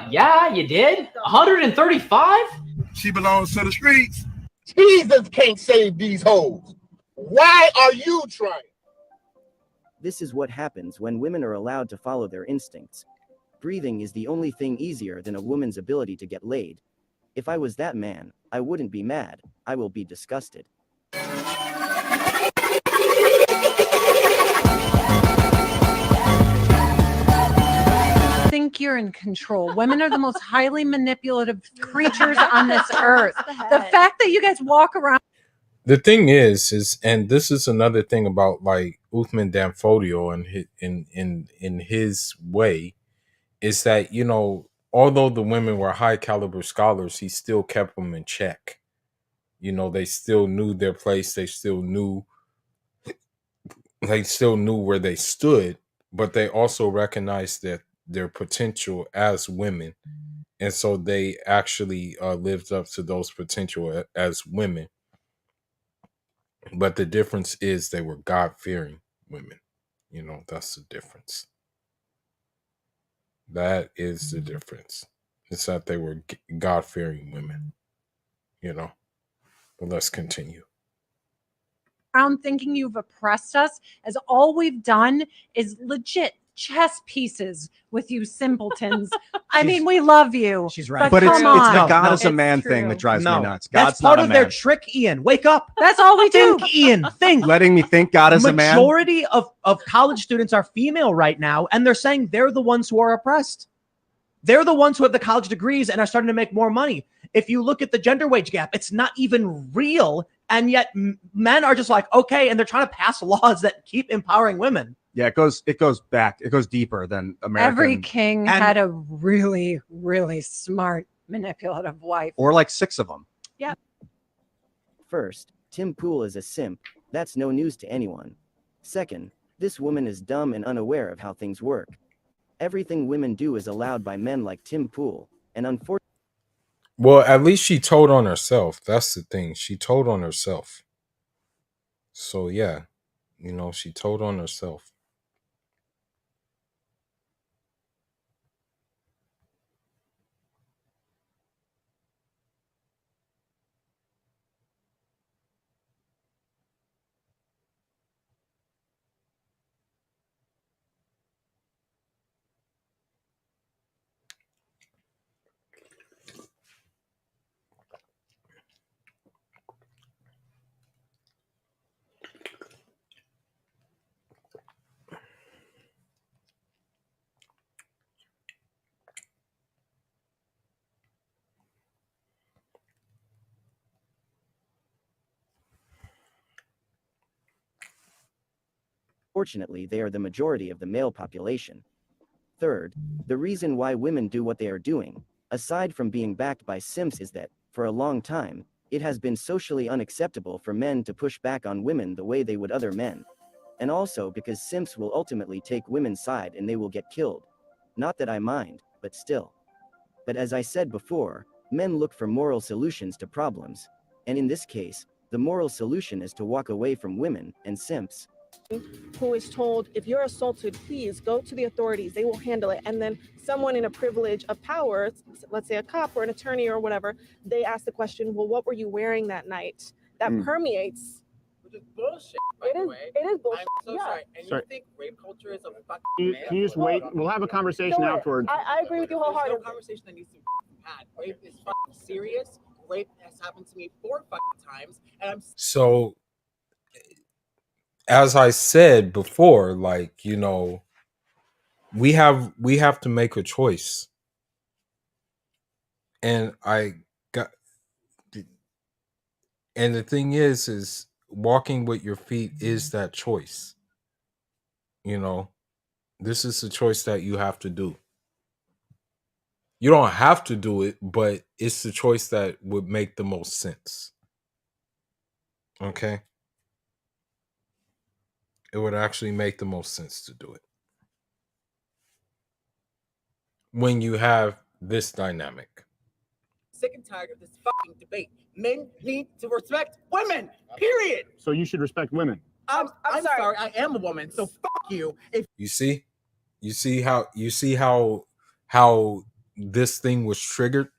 Yeah, you did? 135? She belongs to the streets. Jesus can't save these hoes. Why are you trying? This is what happens when women are allowed to follow their instincts. Breathing is the only thing easier than a woman's ability to get laid. If I was that man, I wouldn't be mad. I will be disgusted. Think think you're in control. Women are the most highly manipulative creatures on this earth. The fact that you guys walk around. The thing is, and this is another thing about like Uthman Danfodio and in his way, is that, you know, although the women were high caliber scholars, he still kept them in check. You know, they still knew their place. They still knew where they stood, but they also recognized that their potential as women. And so they actually lived up to those potential as women. But the difference is they were God-fearing women. You know, that's the difference. That is the difference. It's that they were God-fearing women. You know, but let's continue. Around thinking you've oppressed us, as all we've done is legit chess pieces with you simpletons. I mean, we love you. She's right. But it's come on. the God is a It's man true. thing that drives me nuts. That's God's part not of a their man. trick, Ian. Wake up. That's all we do. Think, Ian. Think. Letting me think God is a man. Majority of college students are female right now, and they're saying they're the ones who are oppressed. They're the ones who have the college degrees and are starting to make more money. If you look at the gender wage gap, it's not even real. And yet men are just like, okay, and they're trying to pass laws that keep empowering women. Yeah, it goes back. It goes deeper than American. Every king had a really, really smart, manipulative wife. Or like 6 of them. Yeah. First, Tim Pool is a simp. That's no news to anyone. Second, this woman is dumb and unaware of how things work. Everything women do is allowed by men like Tim Pool, and unfortunately. Well, at least she told on herself. That's the thing. She told on herself. So yeah, you know, she told on herself. Fortunately, they are the majority of the male population. Third, the reason why women do what they are doing, aside from being backed by simps, is that, for a long time, it has been socially unacceptable for men to push back on women the way they would other men. And also because simps will ultimately take women's side and they will get killed. Not that I mind, but still. But as I said before, men look for moral solutions to problems. And in this case, the moral solution is to walk away from women and simps. Who is told, if you're assaulted, please go to the authorities, they will handle it. And then someone in a privilege of power, let's say a cop or an attorney or whatever, they ask the question, well, what were you wearing that night? That permeates. Which is bullshit, by the way. It is bullshit. I'm so sorry. And you think rape culture is a fucking Can you just wait? We'll have a conversation afterwards. I agree with you wholeheartedly. There's no conversation that needs to be had. Rape is fucking serious. Rape has happened to me 4 fucking times, and I'm So, as I said before, like, you know, we have to make a choice. And the thing is walking with your feet is that choice. You know, this is a choice that you have to do. You don't have to do it, but it's the choice that would make the most sense. Okay? It would actually make the most sense to do it. When you have this dynamic. sick and tired of this fucking debate. Men need to respect women, period. So you should respect women. I'm sorry, I am a woman, so fuck you. If You see how this thing was triggered?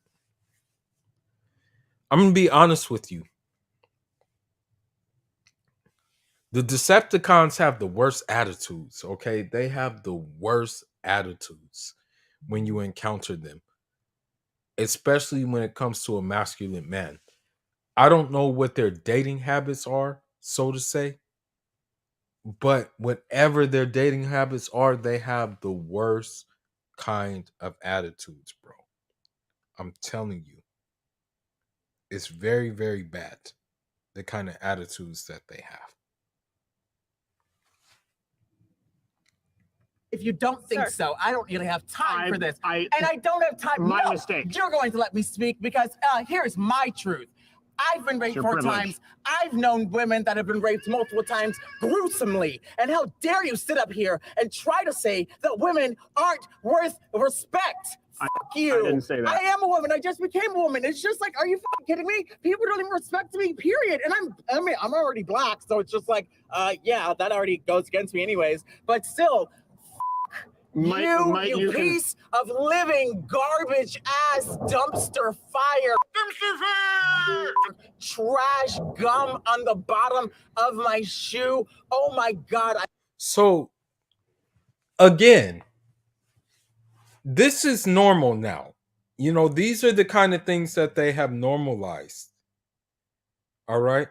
I'm going to be honest with you. The Decepticons have the worst attitudes, okay? They have the worst attitudes when you encounter them, especially when it comes to a masculine man. I don't know what their dating habits are, so to say, but whatever their dating habits are, they have the worst kind of attitudes, bro. I'm telling you, it's very, very bad. The kind of attitudes that they have. If you don't think so, I don't really have time for this. And I don't have time. My No, mistake. You're going to let me speak because here's my truth. I've been raped your 4 privilege. times. I've known women that have been raped multiple times gruesomely. And how dare you sit up here and try to say that women aren't worth respect? Fuck you. I didn't say that. I am a woman. I just became a woman. It's just like, are you fucking kidding me? People don't even respect me, period. And I'm already black, so it's just like, yeah, that already goes against me anyways. But still, you piece of living garbage ass dumpster fire. Trash gum on the bottom of my shoe. Oh my God. So, again, this is normal now. You know, these are the kind of things that they have normalized. All right.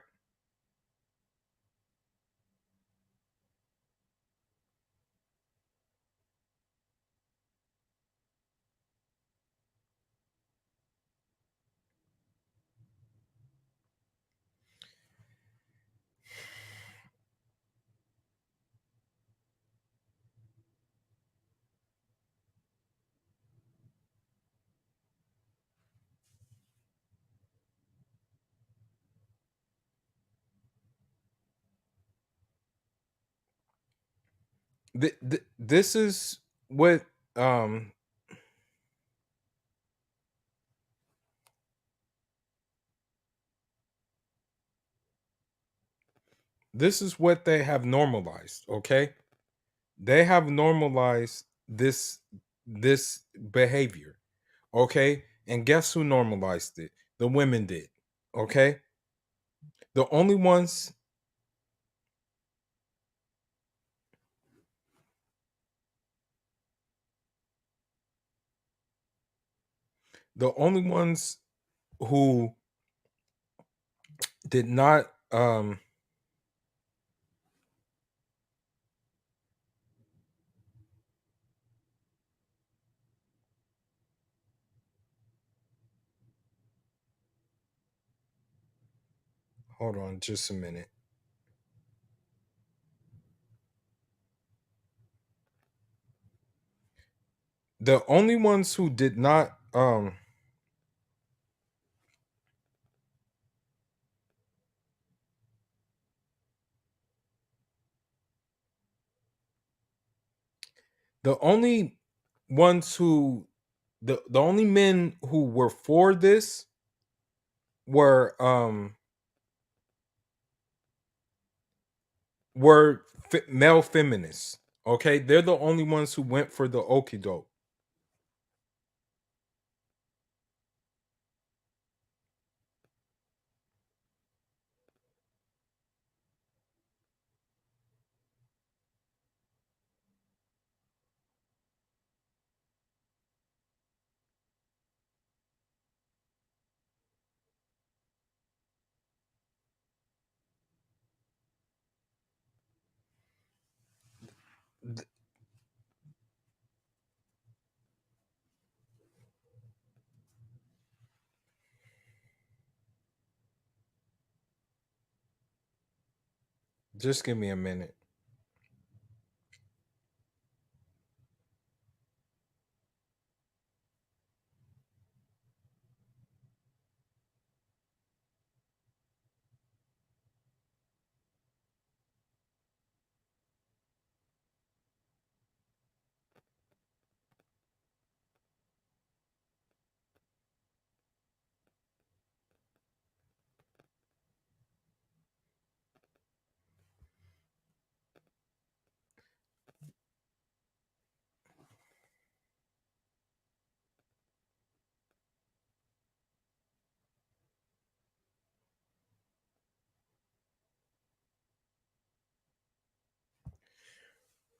This is what this is what they have normalized. Okay, they have normalized this behavior. Okay, and guess who normalized it? The women did. Okay, the only ones the only ones who did not hold on just a minute. The only ones who did not the only ones who the only men who were for this were male feminists. Okay, they're the only ones who went for the okie doke. Just give me a minute.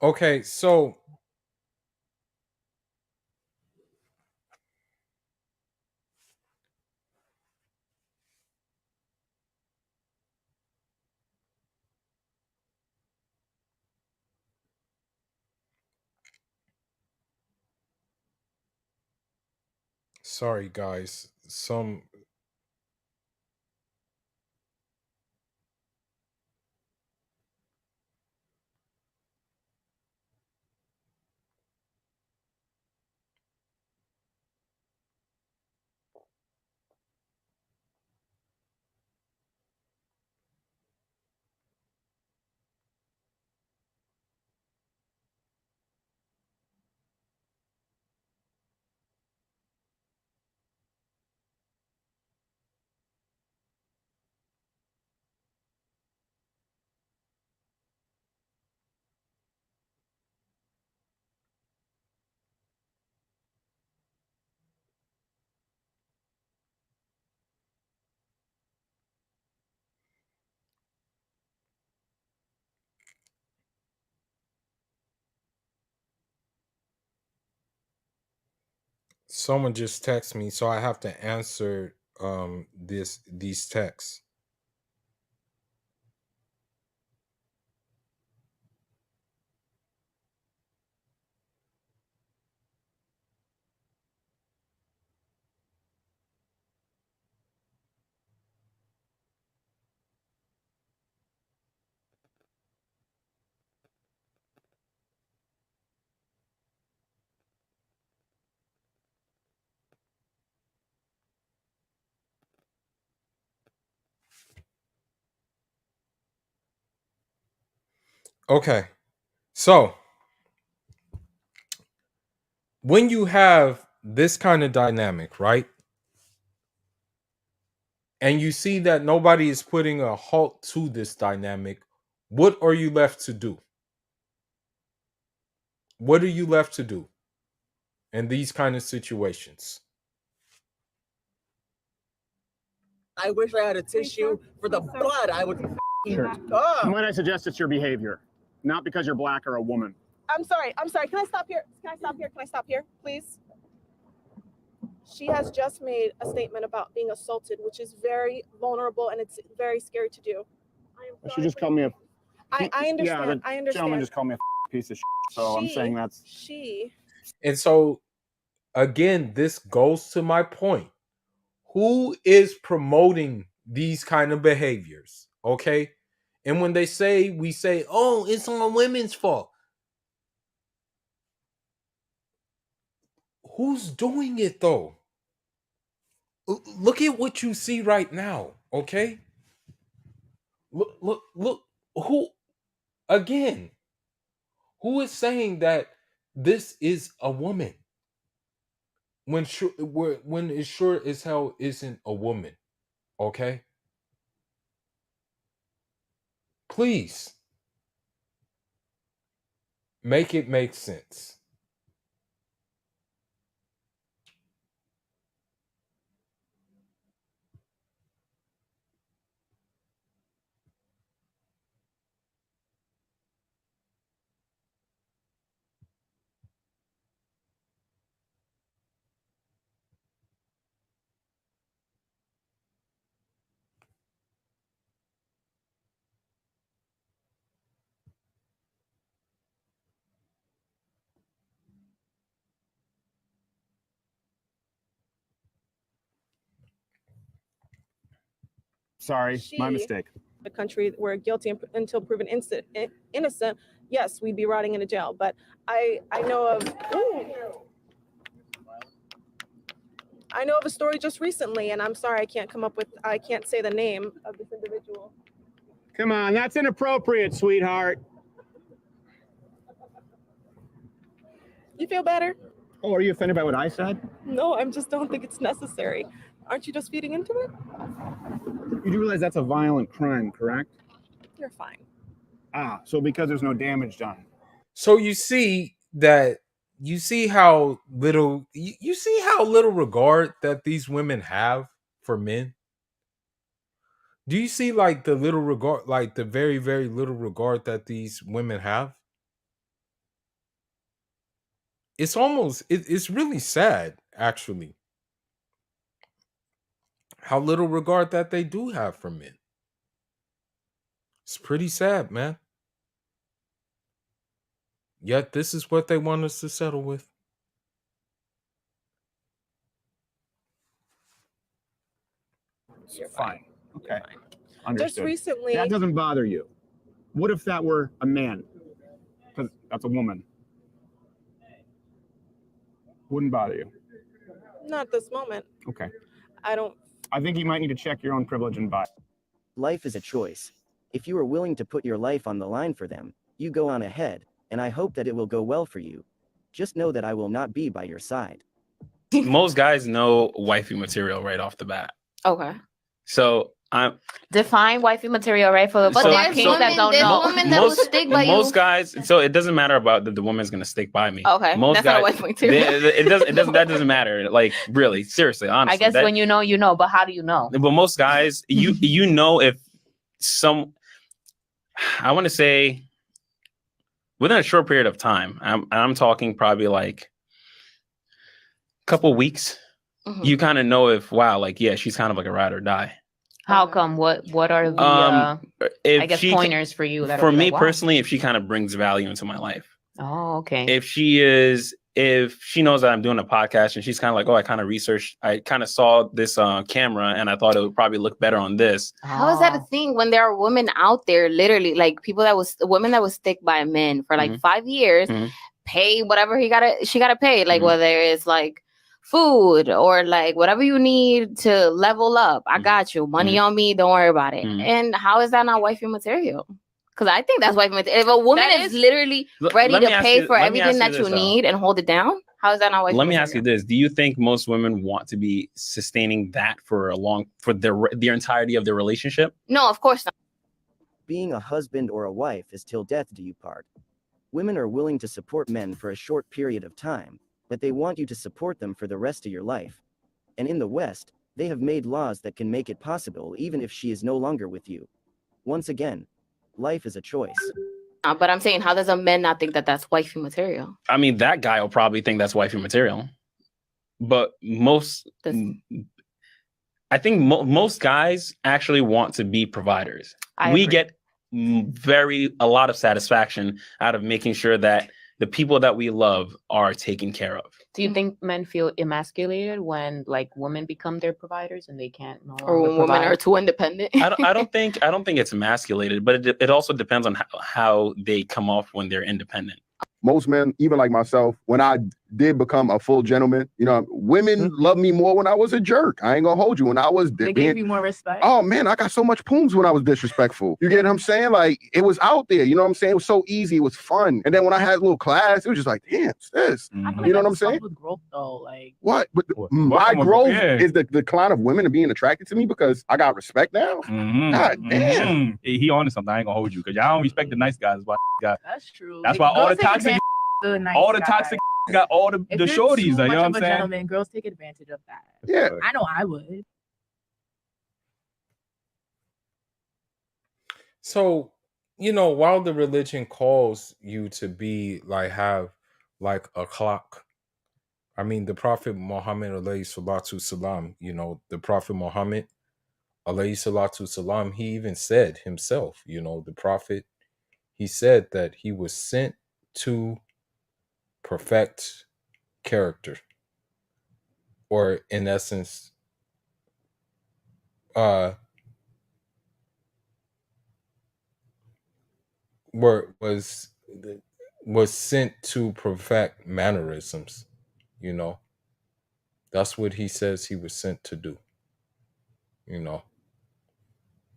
Okay, so Sorry, guys. Someone just texted me, so I have to answer these texts. Okay. So, when you have this kind of dynamic, right? And you see that nobody is putting a halt to this dynamic, what are you left to do? What are you left to do in these kind of situations? I wish I had a tissue for the blood. I would. Sure. Might I suggest it's your behavior, not because you're black or a woman. I'm sorry. Can I stop here? Can I stop here, please? She has just made a statement about being assaulted, which is very vulnerable and it's very scary to do. She just called me a. I understand. Yeah, the I understand. gentleman just called me a piece of shit. So I'm saying that's. And so, again, this goes to my point. Who is promoting these kind of behaviors? Okay. And when we say, oh, it's on women's fault. Who's doing it though? Look at what you see right now. Okay. Look. Who, again, who is saying that this is a woman when it sure as hell isn't a woman? Okay. Please make it make sense. Sorry, my mistake. A country where guilty until proven innocent, yes, we'd be rotting in a jail. But I know of. I know of a story just recently, and I'm sorry I can't say the name of this individual. Come on, that's inappropriate, sweetheart. You feel better? Oh, are you offended by what I said? No, I just don't think it's necessary. Aren't you just feeding into it? You do realize that's a violent crime, correct? You're fine. Ah, so because there's no damage done. So you see how little regard that these women have for men. Do you see like the little regard, like the very, very little regard that these women have? It's really sad, actually, how little regard that they do have for men. It's pretty sad, man. Yet this is what they want us to settle with. You're fine. Okay. Just Understood. recently, That doesn't bother you. What if that were a man? Because that's a woman. Wouldn't bother you. not this moment. Okay. I think you might need to check your own privilege and bias. Life is a choice. If you are willing to put your life on the line for them, you go on ahead, and I hope that it will go well for you. Just know that I will not be by your side. Most guys know wifey material right off the bat. Okay. So I'm define wifey material, right? For So- my kings so- that don't know. women that will stick by most you. guys, so it doesn't matter about the woman's gonna stick by me. Okay, most that's guys, not a wifey material. that doesn't matter. Like really, seriously, honestly. I guess when you know, but how do you know? But most guys, you know if I want to say within a short period of time, I'm talking probably like a couple weeks. Mhm. You kind of know if she's kind of like a ride or die. How come? What are the I guess pointers for you? For me personally, if she kind of brings value into my life. Oh, okay. If she knows that I'm doing a podcast and she's kind of like, oh, I kind of saw this camera and I thought it would probably look better on this. How is that a thing when there are women out there, literally, like women that was stick by men for like 5 years, pay whatever she gotta pay, like whether it's like food or like whatever you need to level up. I got you. Money on me. Don't worry about it. And how is that not wifey material? Because I think that's wifey material. If a woman is literally ready to pay for everything that you need and hold it down, how is that not wifey Let me material? ask you this: do you think most women want to be sustaining that for their entirety of their relationship? No, of course not. Being a husband or a wife is till death do you part. Women are willing to support men for a short period of time, but they want you to support them for the rest of your life. And in the West, they have made laws that can make it possible even if she is no longer with you. Once again, life is a choice. But I'm saying, how does a man not think that that's wifey material? I mean, that guy will probably think that's wifey material, but I think most guys actually want to be providers. We get a lot of satisfaction out of making sure that the people that we love are taken care of. Do you think men feel emasculated when like women become their providers and they can't no or when longer women are provide? too independent? I don't think it's emasculated, but it also depends on how they come off when they're independent. Most men, even like myself, when I did become a full gentleman, women loved me more when I was a jerk. I ain't gonna hold you. When I was They gave you more respect. Oh man, I got so much pooms when I was disrespectful. You get what I'm saying? Like it was out there. You know what I'm saying? It was so easy. It was fun. And then when I had a little class, it was just like, damn, sis. I feel You know like what I'm saying? With growth though, like What? But my growth is the decline of women being attracted to me because I got respect now. God damn. He on to something. I ain't gonna hold you because y'all don't respect the nice guys. That's true. That's why all the toxic, got all the shorties. You know what I'm saying? Gentleman, girls take advantage of that. Yeah, I know I would. So, while the religion calls you to be have like a clock, I mean, the Prophet Muhammad alayhi salatu salam, the Prophet Muhammad alayhi salatu salam, he even said himself, the Prophet, he said that he was sent to perfect character, or in essence, was sent to perfect mannerisms. That's what he says he was sent to do.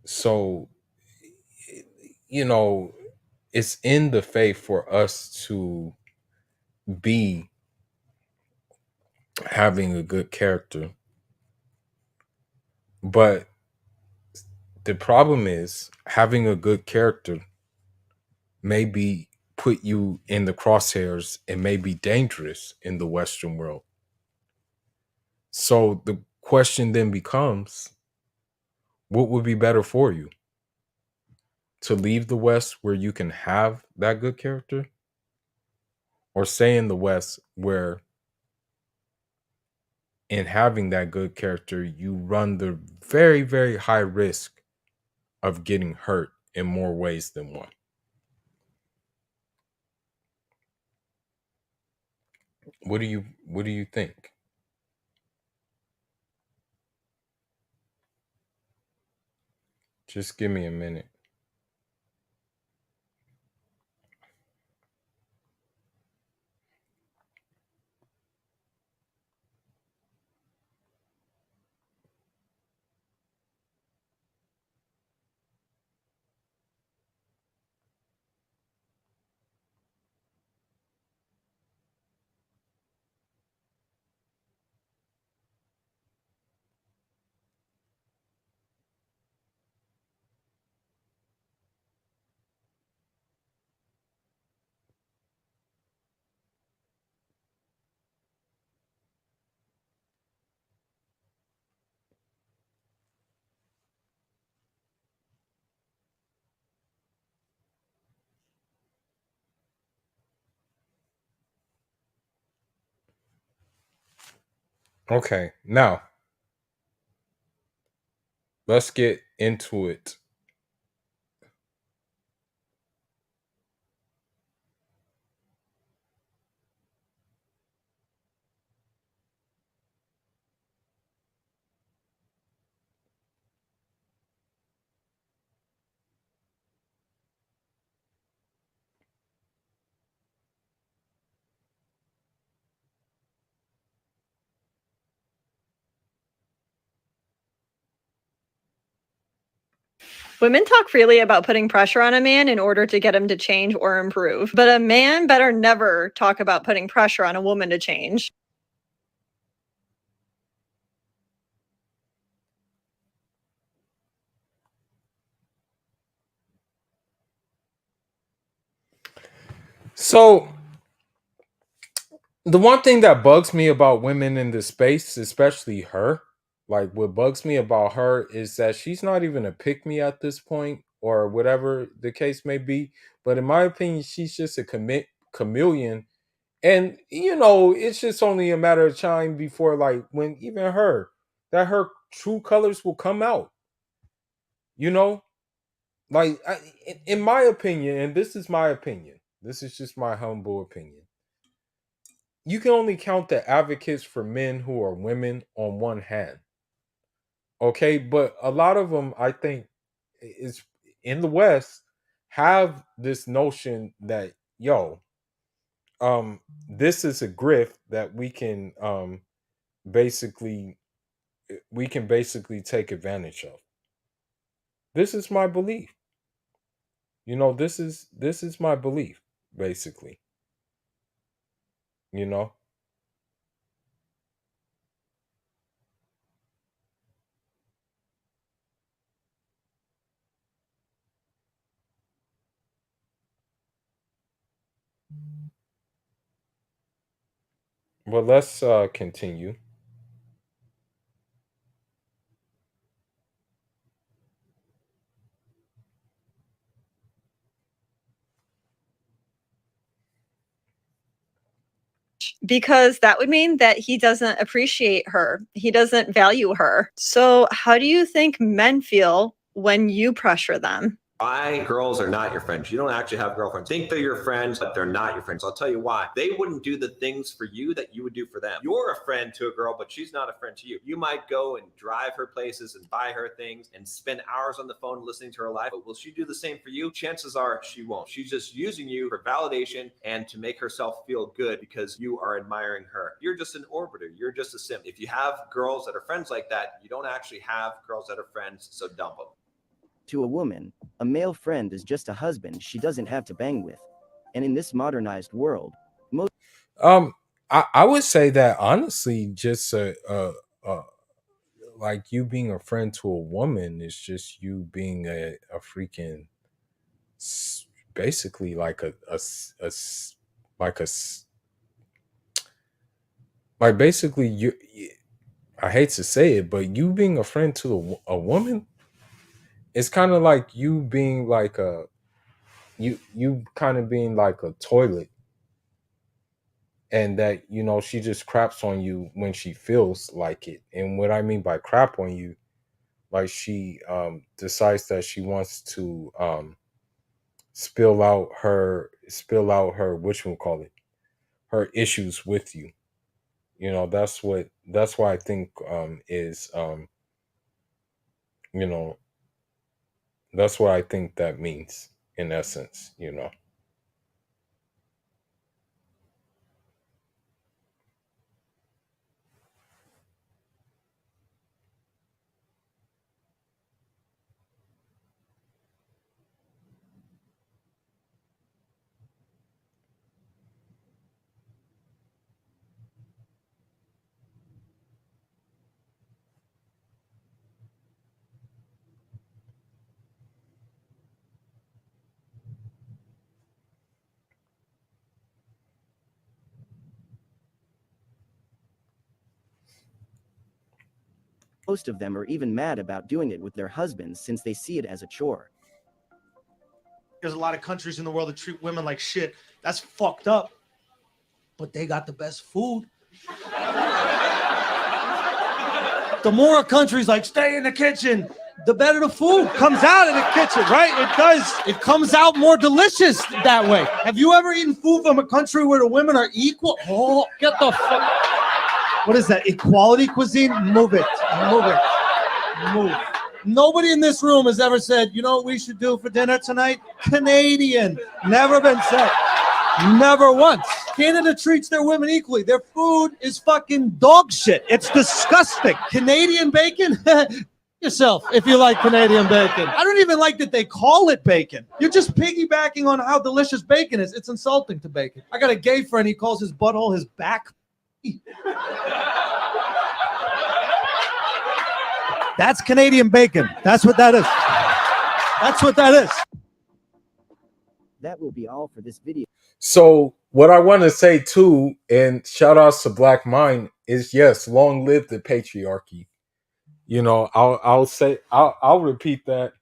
So it's in the faith for us to be having a good character, but the problem is having a good character may put you in the crosshairs and may be dangerous in the Western world. So the question then becomes, what would be better for you? To leave the West where you can have that good character, or stay in the West where in having that good character, you run the very, very high risk of getting hurt in more ways than one? What do you think? Just give me a minute. Okay, now let's get into it. Women talk freely about putting pressure on a man in order to get him to change or improve, but a man better never talk about putting pressure on a woman to change. So the one thing that bugs me about women in this space, especially her, like what bugs me about her is that she's not even a pick me at this point, or whatever the case may be. But in my opinion, she's just a chameleon. And it's just only a matter of time before, like, when even her true colors will come out. You know, like in my opinion, and this is my opinion. This is just my humble opinion. You can only count the advocates for men who are women on one hand. Okay, but a lot of them, I think, is in the West have this notion that this is a grift that basically we can basically take advantage of. This is my belief. This is my belief, basically. You know. Well, let's continue. Because that would mean that he doesn't appreciate her. He doesn't value her. So, how do you think men feel when you pressure them? Why girls are not your friends. You don't actually have girlfriends. Think they're your friends, but they're not your friends. I'll tell you why. They wouldn't do the things for you that you would do for them. You're a friend to a girl, but she's not a friend to you. You might go and drive her places and buy her things and spend hours on the phone listening to her life, but will she do the same for you? Chances are she won't. She's just using you for validation and to make herself feel good because you are admiring her. You're just an orbiter. You're just a simp. If you have girls that are friends like that, you don't actually have girls that are friends, so dump them. To a woman, a male friend is just a husband she doesn't have to bang with. And in this modernized world, most I would say that honestly, just like you being a friend to a woman is just you being a freaking basically like like a like basically I hate to say it, but you being a friend to a woman, it's kind of like you being like you kind of being like a toilet, and that she just craps on you when she feels like it. And what I mean by crap on you, like she decides that she wants to spill out her whatchamacallit, her issues with you. That's why I think is you know That's what I think that means in essence, Most of them are even mad about doing it with their husbands since they see it as a chore. There's a lot of countries in the world that treat women like shit. That's fucked up. But they got the best food. The more a country's like, stay in the kitchen, the better the food comes out of the kitchen, right? It does. It comes out more delicious that way. Have you ever eaten food from a country where the women are equal? Oh, get the fuck. What is that? Equality cuisine? Move it. Move it. Move. Nobody in this room has ever said, you know what we should do for dinner tonight? Canadian. Never been said. Never once. Canada treats their women equally. Their food is fucking dog shit. It's disgusting. Canadian bacon? Yourself, if you like Canadian bacon. I don't even like that they call it bacon. You're just piggybacking on how delicious bacon is. It's insulting to bacon. I got a gay friend, he calls his butthole his back. That's Canadian bacon. That's what that is. That's what that is. That will be all for this video. So what I want to say too, and shout outs to Black Mind, is yes, long live the patriarchy. I'll repeat that.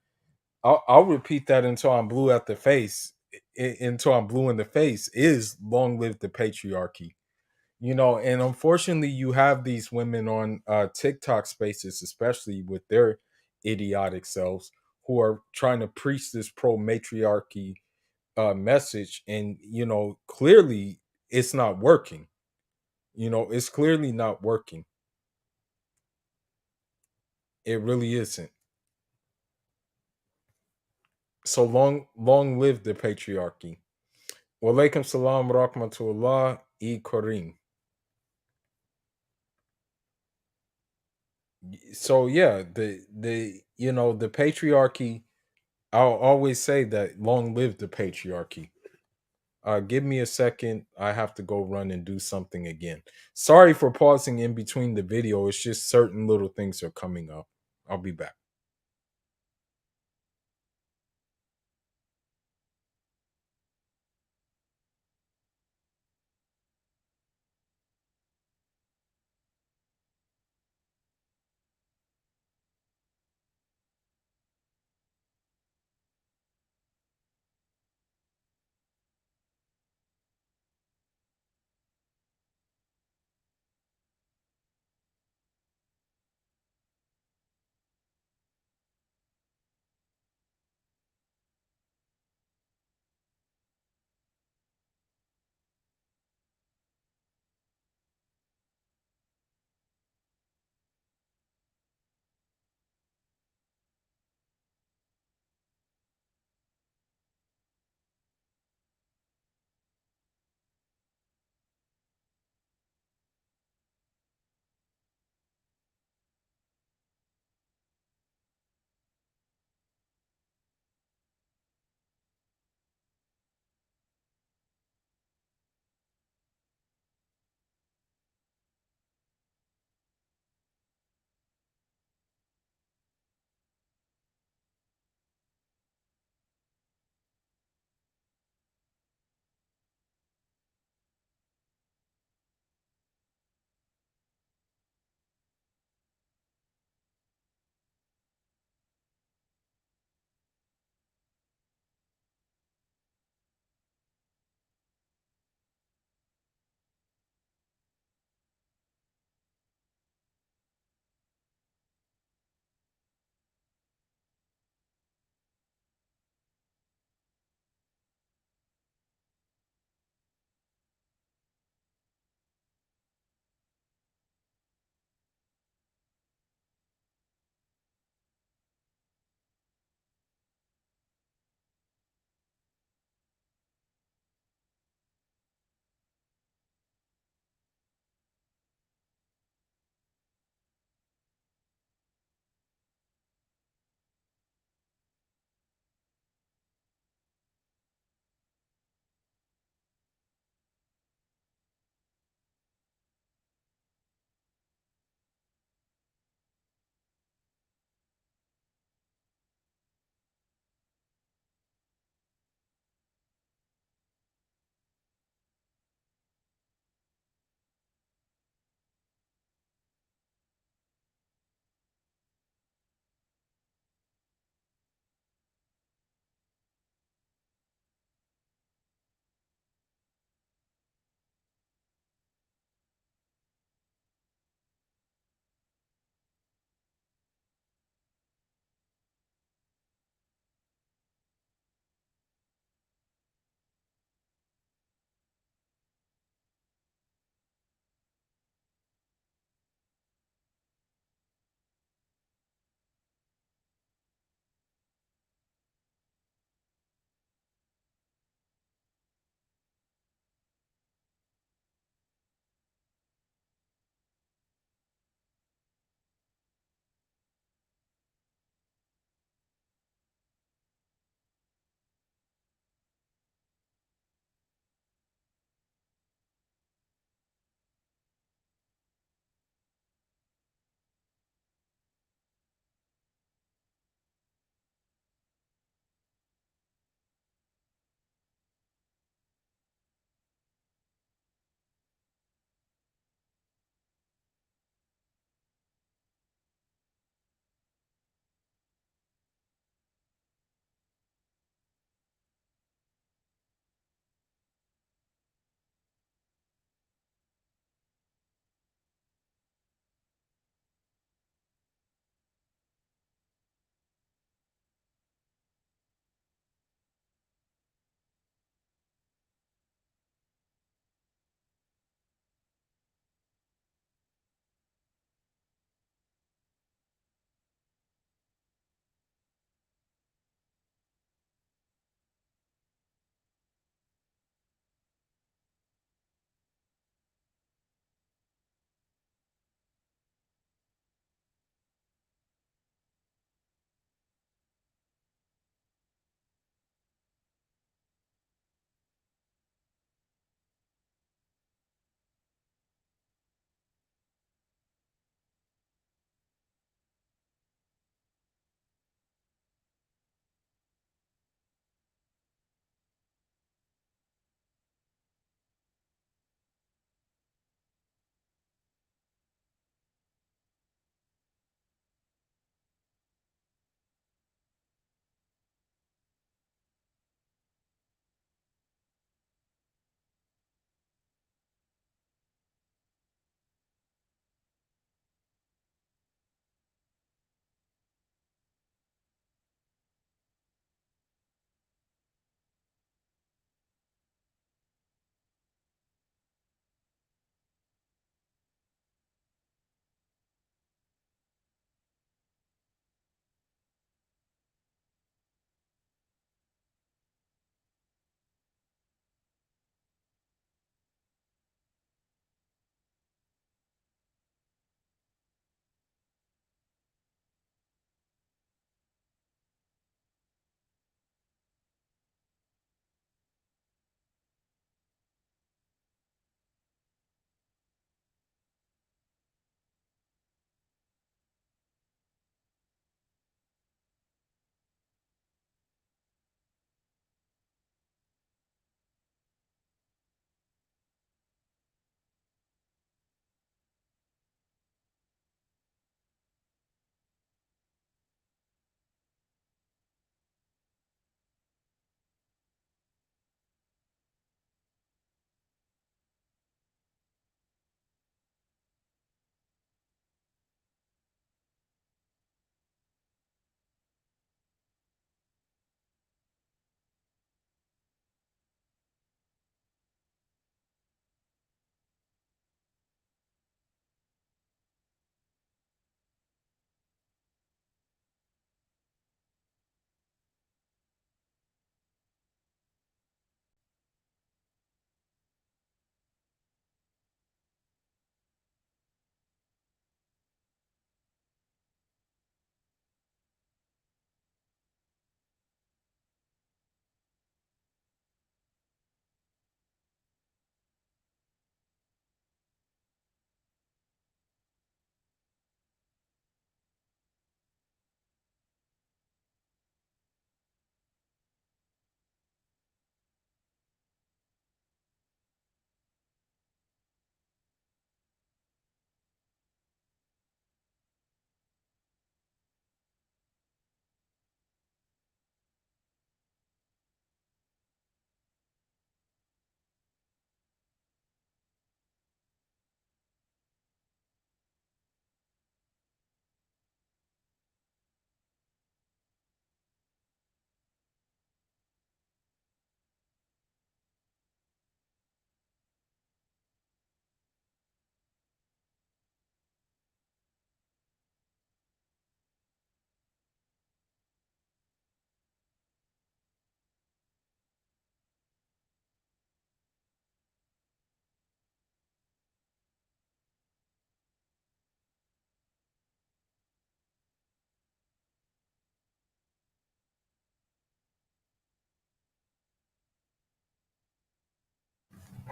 I'll repeat that until I'm blue at the face. Until I'm blue in the face is long live the patriarchy. And unfortunately, you have these women on TikTok spaces, especially with their idiotic selves, who are trying to preach this pro matriarchy message, and clearly it's not working. It's clearly not working. It really isn't. So long live the patriarchy. Walaikum salam rahmatullah e kareem. So yeah, the patriarchy, I'll always say that long live the patriarchy. Give me a second. I have to go run and do something again. Sorry for pausing in between the video. It's just certain little things are coming up. I'll be back.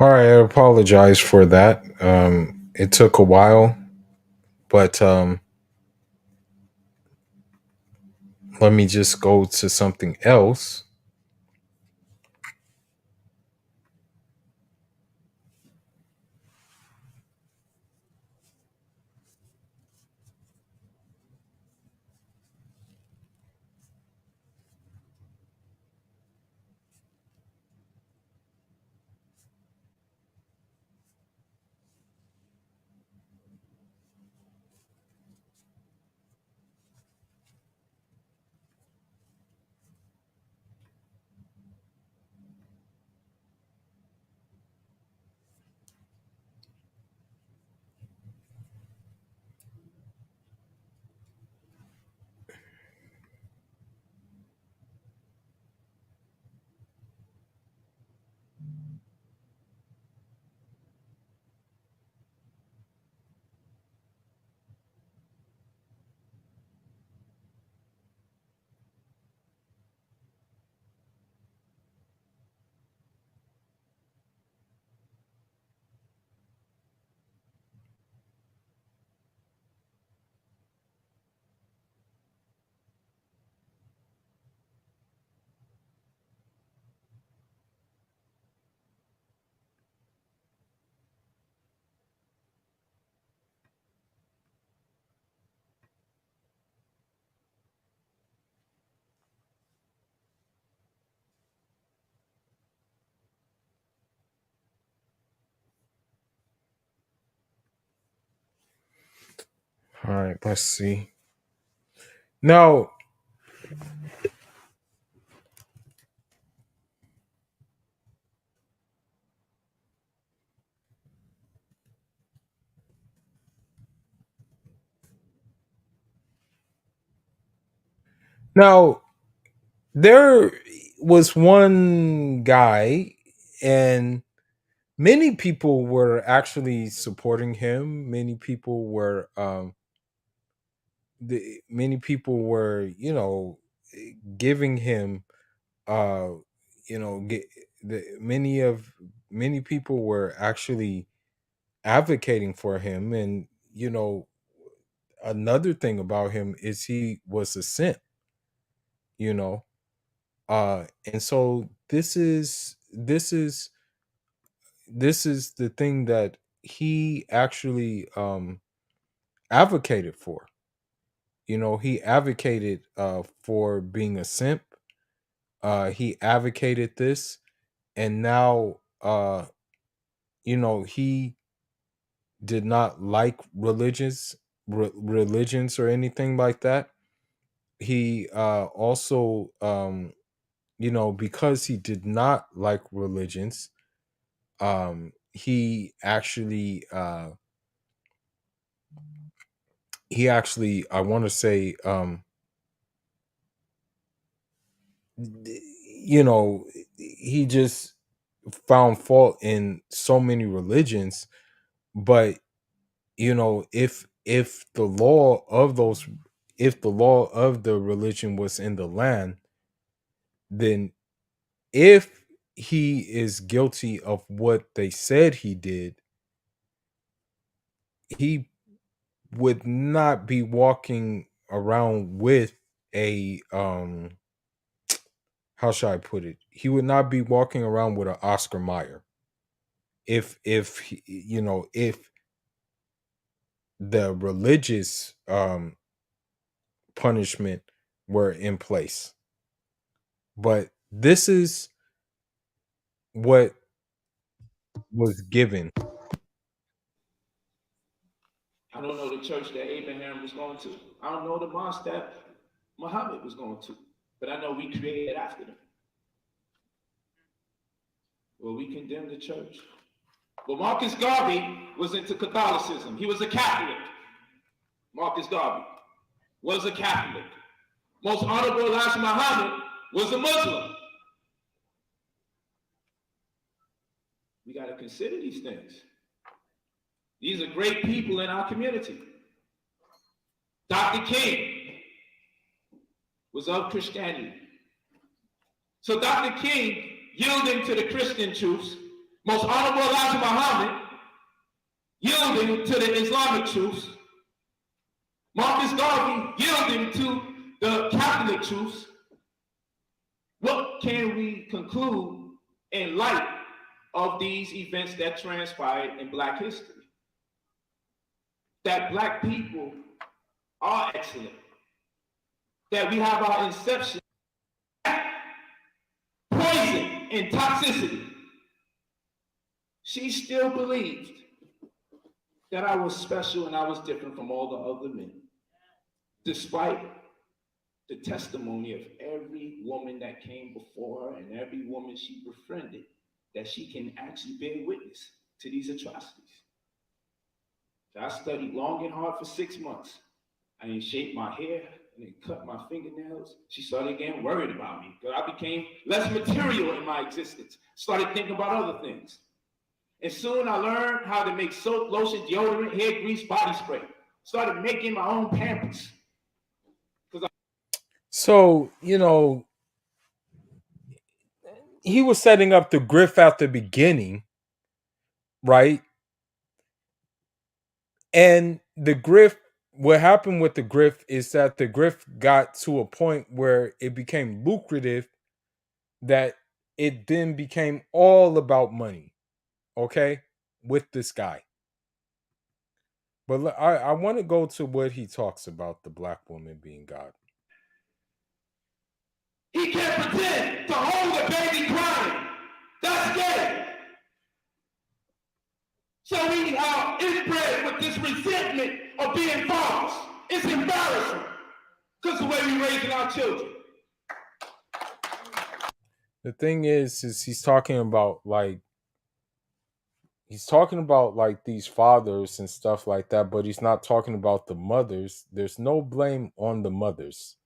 All right, I apologize for that. It took a while, but let me just go to something else. All right, let's see. Now, now there was one guy, and many people were actually supporting him. Many people were many people were, giving him you know get, many people were actually advocating for him. And another thing about him is he was a simp, you know and so this is the thing that he actually advocated for. He advocated for being a simp. He advocated this, and now he did not like religions or anything like that. He also because he did not like religions, he actually I want to say you know he just found fault in so many religions. But if the law of the religion was in the land, then if he is guilty of what they said he did, he would not be walking around with a how should I put it? He would not be walking around with an Oscar Mayer if the religious punishment were in place. But this is what was given. I don't know the church that Abraham was going to. I don't know the mosque that Muhammad was going to. But I know we created after them. Well, we condemn the church. Well, Marcus Garvey was into Catholicism. He was a Catholic. Marcus Garvey was a Catholic. Most Honorable Elijah Muhammad was a Muslim. We got to consider these things. These are great people in our community. Dr. King was of Christianity. So Dr. King, yielding to the Christian truths, Most Honorable Elijah Muhammad yielding to the Islamic truths. Marcus Garvey yielding to the Catholic truths. What can we conclude in light of these events that transpired in Black history? That Black people are excellent. That we have our inception, poison and toxicity. She still believed that I was special and I was different from all the other men, despite the testimony of every woman that came before her and every woman she befriended, that she can actually bear witness to these atrocities. So I studied long and hard for 6 months. I didn't shape my hair, I didn't cut my fingernails. She started getting worried about me because I became less material in my existence. Started thinking about other things. And soon I learned how to make soap, lotion, deodorant, hair grease, body spray. Started making my own Pampers. So, you know, he was setting up the grift at the beginning, right? And the grift, what happened with the grift is that the grift got to a point where it became lucrative, that it then became all about money, okay, with this guy. But I want to go to what he talks about the Black woman being God. He can't pretend to hold a baby crying. That's gay. So we are inbred with this resentment of being fathers. It's embarrassing because the way we're raising our children. The thing is he's talking about like these fathers and stuff like that, but he's not talking about the mothers. There's no blame on the mothers.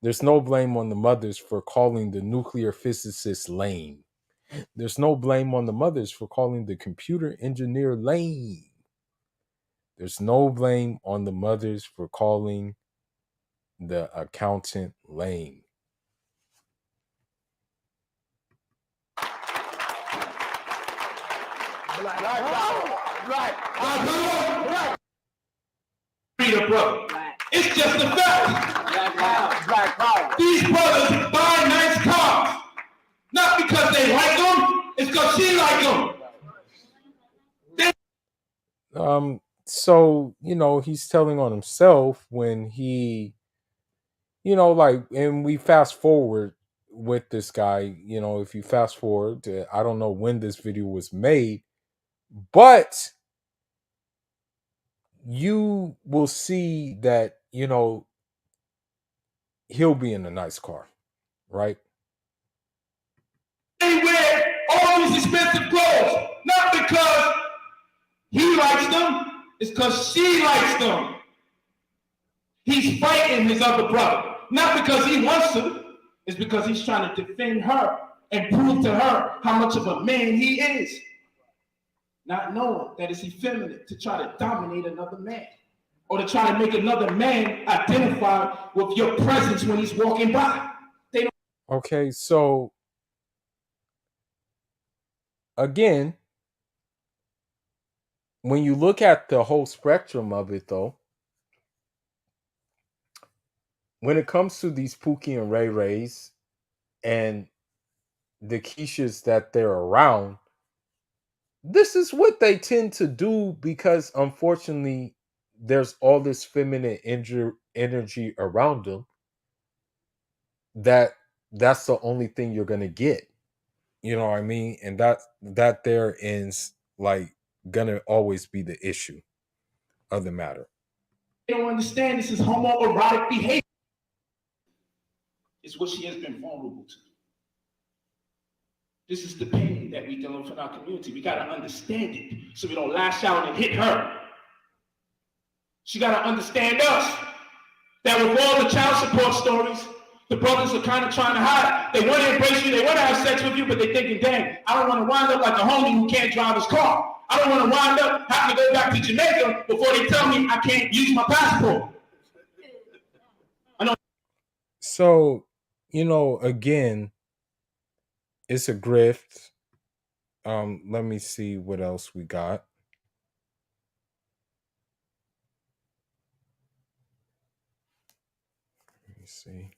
There's no blame on the mothers for calling the nuclear physicist lame. There's no blame on the mothers for calling the computer engineer lame. There's no blame on the mothers for calling the accountant lame. It's just a fact. These brothers buy nice cars, not because they like them, it's because she like them. So, you know, he's telling on himself when he, you know, like, and we fast forward with this guy, you know, if you fast forward to, I don't know when this video was made, but you will see that, you know, he'll be in a nice car, right? They wear all these expensive clothes, not because he likes them, it's because she likes them. He's fighting his other brother, not because he wants to, it's because he's trying to defend her and prove to her how much of a man he is. Not knowing that it's effeminate to try to dominate another man or to try to make another man identify with your presence when he's walking by. Okay, so again, when you look at the whole spectrum of it, though, when it comes to these Pookie and Ray Rays and the Keishas that they're around, this is what they tend to do because, unfortunately, there's all this feminine energy around them. That's the only thing you're gonna get. You know what I mean? And that there is like gonna always be the issue of the matter. They don't understand this is homoerotic behavior. It's what she has been vulnerable to. This is the pain that we deal with in our community. We gotta understand it so we don't lash out and hit her. She gotta understand us. That with all the child support stories, the brothers are kind of trying to hide. They want to embrace you, they want to have sex with you, but they're thinking, dang, I don't want to wind up like a homie who can't drive his car. I don't want to wind up having to go back to Jamaica before they tell me I can't use my passport. So, you know, again, it's a grift. Let me see what else we got. Let me see.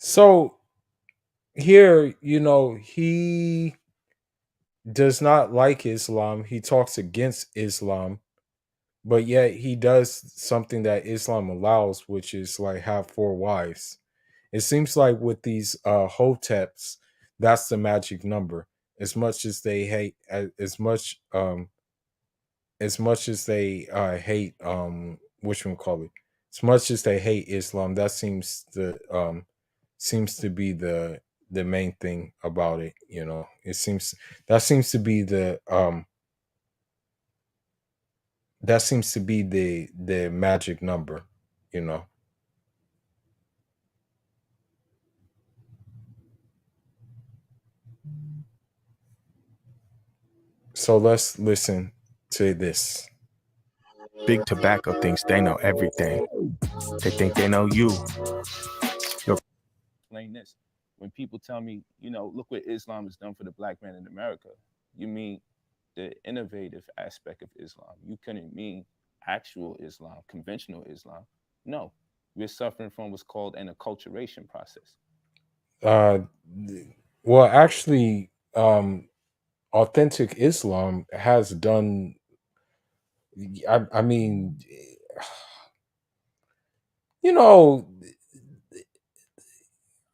So here, he does not like Islam. He talks against Islam, but yet he does something that Islam allows, which is like have 4 wives. It seems like with these hoteps, that's the magic number. As much as they hate, as much as they hate, which one call it? As much as they hate Islam, that seems to be the main thing about it. It seems that seems to be the magic number. You know. So let's listen to this. Big tobacco thinks they know everything. They think they know you. Explain this. When people tell me, look what Islam has done for the black man in America, you mean the innovative aspect of Islam. You couldn't mean actual Islam, conventional Islam. No, we're suffering from what's called an acculturation process. Well, actually, authentic Islam has done. I mean,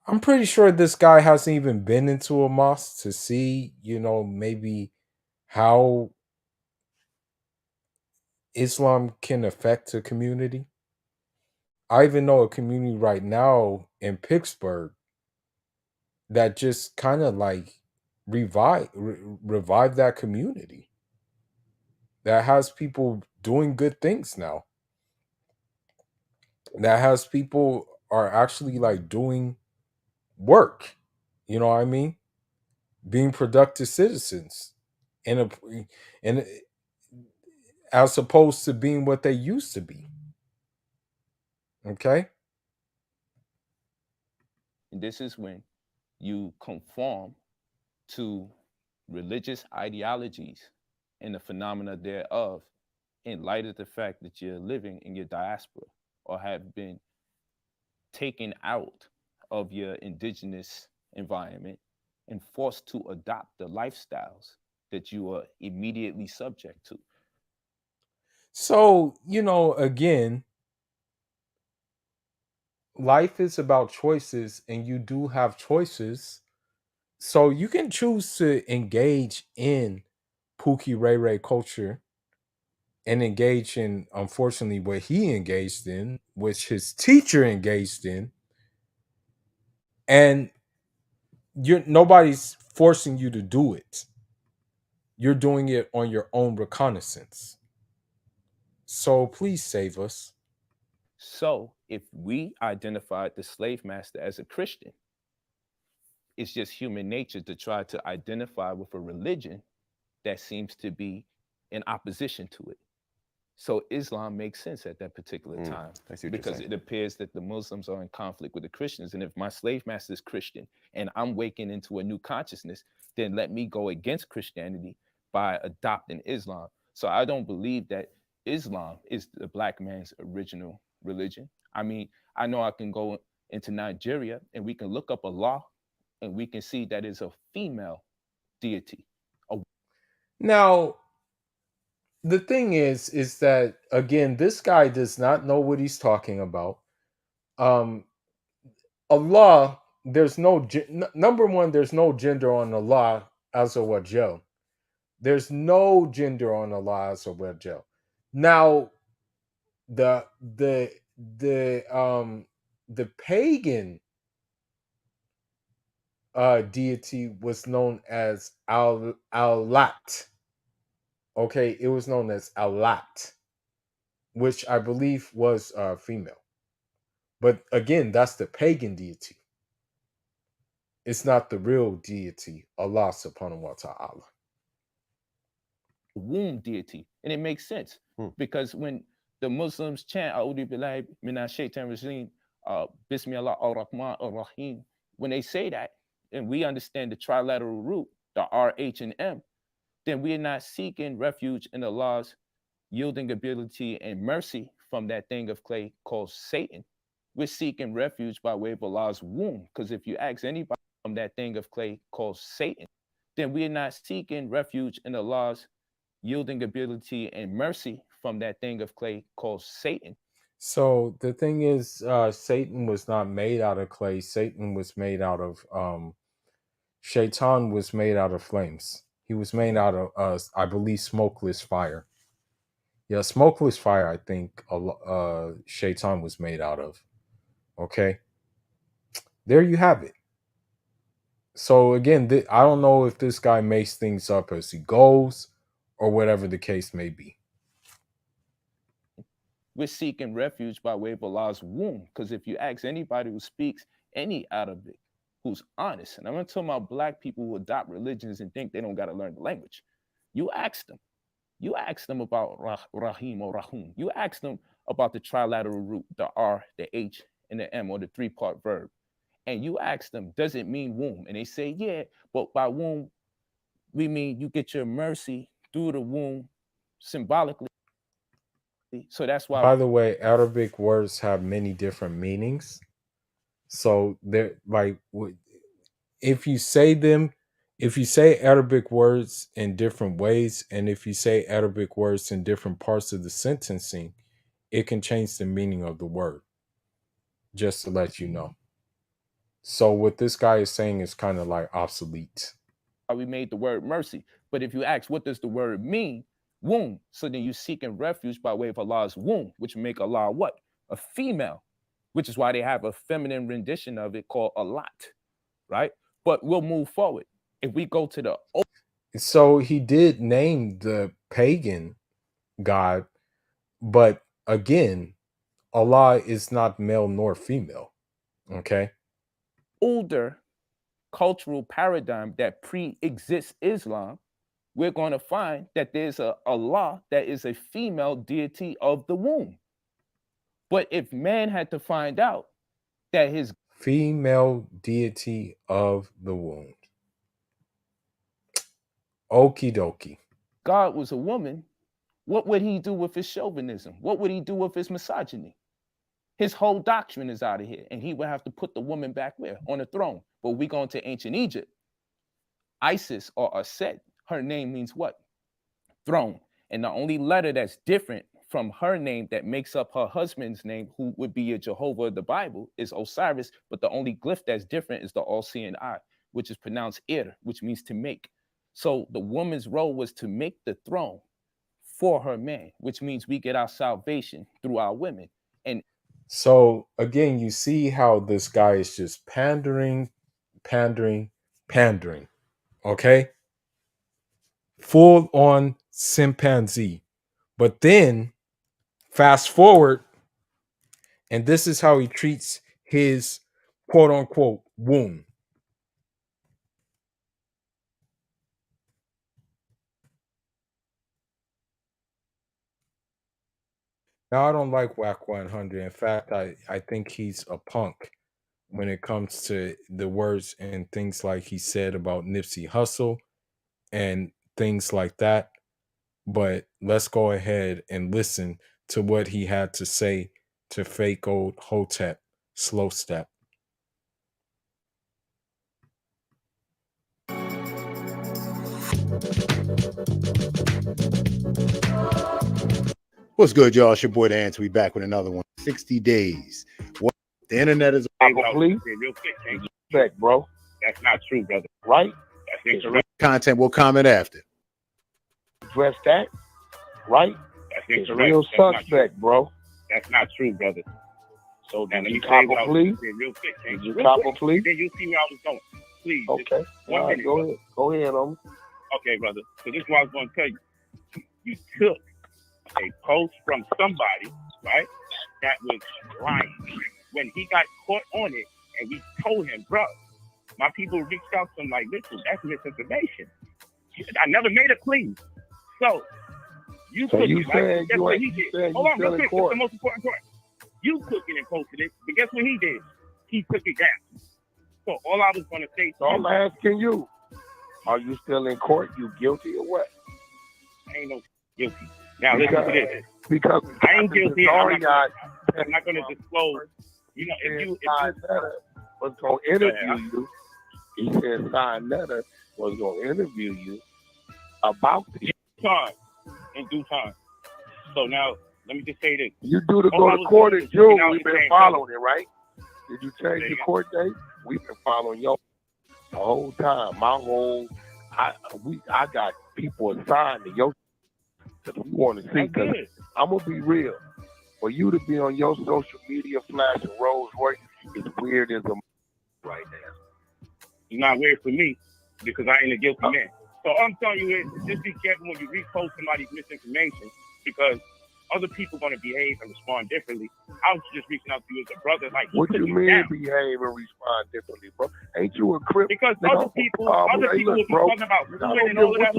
I'm pretty sure this guy hasn't even been into a mosque to see, maybe how Islam can affect a community. I even know a community right now in Pittsburgh that just kind of like revive that community. That has people doing good things now. That has people are actually like doing work. You know what I mean? Being productive citizens and as opposed to being what they used to be. Okay? And this is when you conform to religious ideologies and the phenomena thereof in light of the fact that you're living in your diaspora or have been taken out of your indigenous environment and forced to adopt the lifestyles that you are immediately subject to. So, again, life is about choices and you do have choices. So you can choose to engage in Pookie Ray Ray culture and engage in, unfortunately, what he engaged in, which his teacher engaged in. And nobody's forcing you to do it. You're doing it on your own reconnaissance. So please save us. So if we identified the slave master as a Christian, it's just human nature to try to identify with a religion that seems to be in opposition to it. So Islam makes sense at that particular time because it appears that the Muslims are in conflict with the Christians. And if my slave master is Christian and I'm waking into a new consciousness, then let me go against Christianity by adopting Islam. So I don't believe that Islam is the black man's original religion. I mean, I know I can go into Nigeria and we can look up a law and we can see that it's a female deity. Now, the thing is that again, this guy does not know what he's talking about. Allah, there's no number one, there's no gender on Allah Azza wa Jal. There's no gender on Allah Azza wa Jal. Now, the pagan deity was known as Al-Lat. Okay, it was known as Al-Lat, which I believe was female. But again, that's the pagan deity. It's not the real deity, Allah subhanahu wa ta'ala. Womb deity. And it makes sense because when the Muslims chant A'udhu billahi minash shaitanir rajim, Bismillah ar-Rahman ar-Rahim, when they say that, and we understand the trilateral root, the R, H, and M, then we are not seeking refuge in Allah's yielding ability and mercy from that thing of clay called Satan. We're seeking refuge by way of Allah's womb. Because if you ask anybody from that thing of clay called Satan, then we are not seeking refuge in Allah's yielding ability and mercy from that thing of clay called Satan. So the thing is, Satan was not made out of clay. Satan was made out of Shaitan was made out of flames. He was made out of I believe smokeless fire. Yeah, smokeless fire, I think Shaitan was made out of. Okay. There you have it. So again, I don't know if this guy makes things up as he goes or whatever the case may be. We're seeking refuge by way of Allah's womb. Because if you ask anybody who speaks any Arabic, who's honest, and I'm not talking about black people who adopt religions and think they don't got to learn the language. You ask them about Rahim or Rahum. You ask them about the trilateral root, the R, the H, and the M, or the three-part verb. And you ask them, does it mean womb? And they say, yeah, but by womb, we mean you get your mercy through the womb symbolically. So that's why. By the way, Arabic words have many different meanings. So they're like, if you say Arabic words in different ways, and if you say Arabic words in different parts of the sentencing, it can change the meaning of the word. Just to let you know. So what this guy is saying is kind of like obsolete. We made the word mercy. But if you ask, what does the word mean? Womb. So then you're seeking refuge by way of Allah's womb, which make Allah what? A female, which is why they have a feminine rendition of it called Alat, right? But we'll move forward. If we go to the... So he did name the pagan god, but again, Allah is not male nor female. Okay. Older cultural paradigm that pre-exists Islam, we're going to find that there's a Allah that is a female deity of the womb. But if man had to find out that his female deity of the womb, okie dokie, God was a woman, what would he do with his chauvinism? What would he do with his misogyny? His whole doctrine is out of here, and he would have to put the woman back where? On the throne. But we go into ancient Egypt. Isis or Aset, her name means what? Throne. And the only letter that's different from her name that makes up her husband's name, who would be a Jehovah of the Bible, is Osiris. But the only glyph that's different is the all-seeing eye, which is pronounced Ir, which means to make. So the woman's role was to make the throne for her man, which means we get our salvation through our women. And so again, you see how this guy is just pandering. Okay? Full on chimpanzee. But then fast forward, and this is how he treats his quote unquote womb. Now, I don't like Whack 100. In fact, I think he's a punk when it comes to the words and things like he said about Nipsey Hussle and things like that. But let's go ahead and listen to what he had to say to fake old Hotep Slow Step. What's good, y'all? It's your boy, The Ants. We back with another one. 60 days. What the internet is. Real quick, respect, bro. That's not true, brother. Right? That's incorrect. Content will comment after. Address that. Right? That's incorrect. Real suspect, bro. That's not true, brother. So now let me cop a plea. Real quick, did you cop a plea? Then you'll see where I was going. Please. Okay. One minute. Go ahead. Go ahead, Okay, brother. So this is what I was going to tell you. You took a post from somebody, right, that was lying. When he got caught on it, and we told him, bro, my people reached out to him like, listen, that's misinformation. I never made a plea. So you took it, right? Guess what he did? Hold on, real quick. That's the most important part. You took it and posted it, but guess what he did? He took it down. So all I was going to say. So I'm asking you, are you still in court? You guilty or what? I ain't no guilty. Now listen to this. Because I ain't guilty. I'm not going to disclose. You know, if you was going to interview you, he said Signetta was going to interview you about this. In due time. So now, let me just say this. You do to go to court in June. We've been following it, right? Did you change your court date? We've been following you the whole time. I got people assigned to your because we want to see. Because I'm gonna be real. For you to be on your social media flashing Rolls Royce is weird as a right now. It's not weird for me because I ain't a guilty man. So all I'm telling you is just be careful when you repost somebody's misinformation because other people are going to behave and respond differently. I was just reaching out to you as a brother. Like, what do you mean behave and respond differently, bro? Ain't you a crip? Because other people will be talking about women and all of that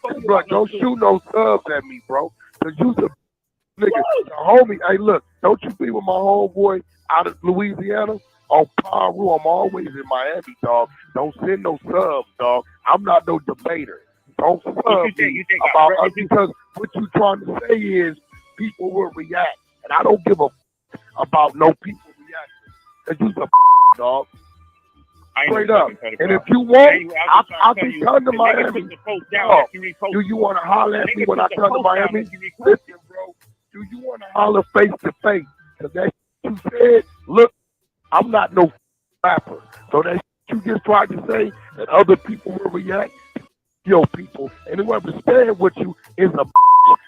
stuff. Bro, don't shoot no subs at me, bro. Because you's a nigga. Homie, hey, look, don't you be with my homeboy out of Louisiana? On Paru, I'm always in Miami, dog. Don't send no subs, dog. I'm not no debater. Don't sub me about us because what you trying to say is people will react. And I don't give a about no people reacting. Because you's a dog. Straight up. And if you want, I can come to Miami. Dog, do you want to holler at me when I come to Miami? Listen, bro. Do you want to holler face to face? Because that you said, look, I'm not no rapper. So that you just tried to say that other people will react. Yo, people, and whoever stand with you is a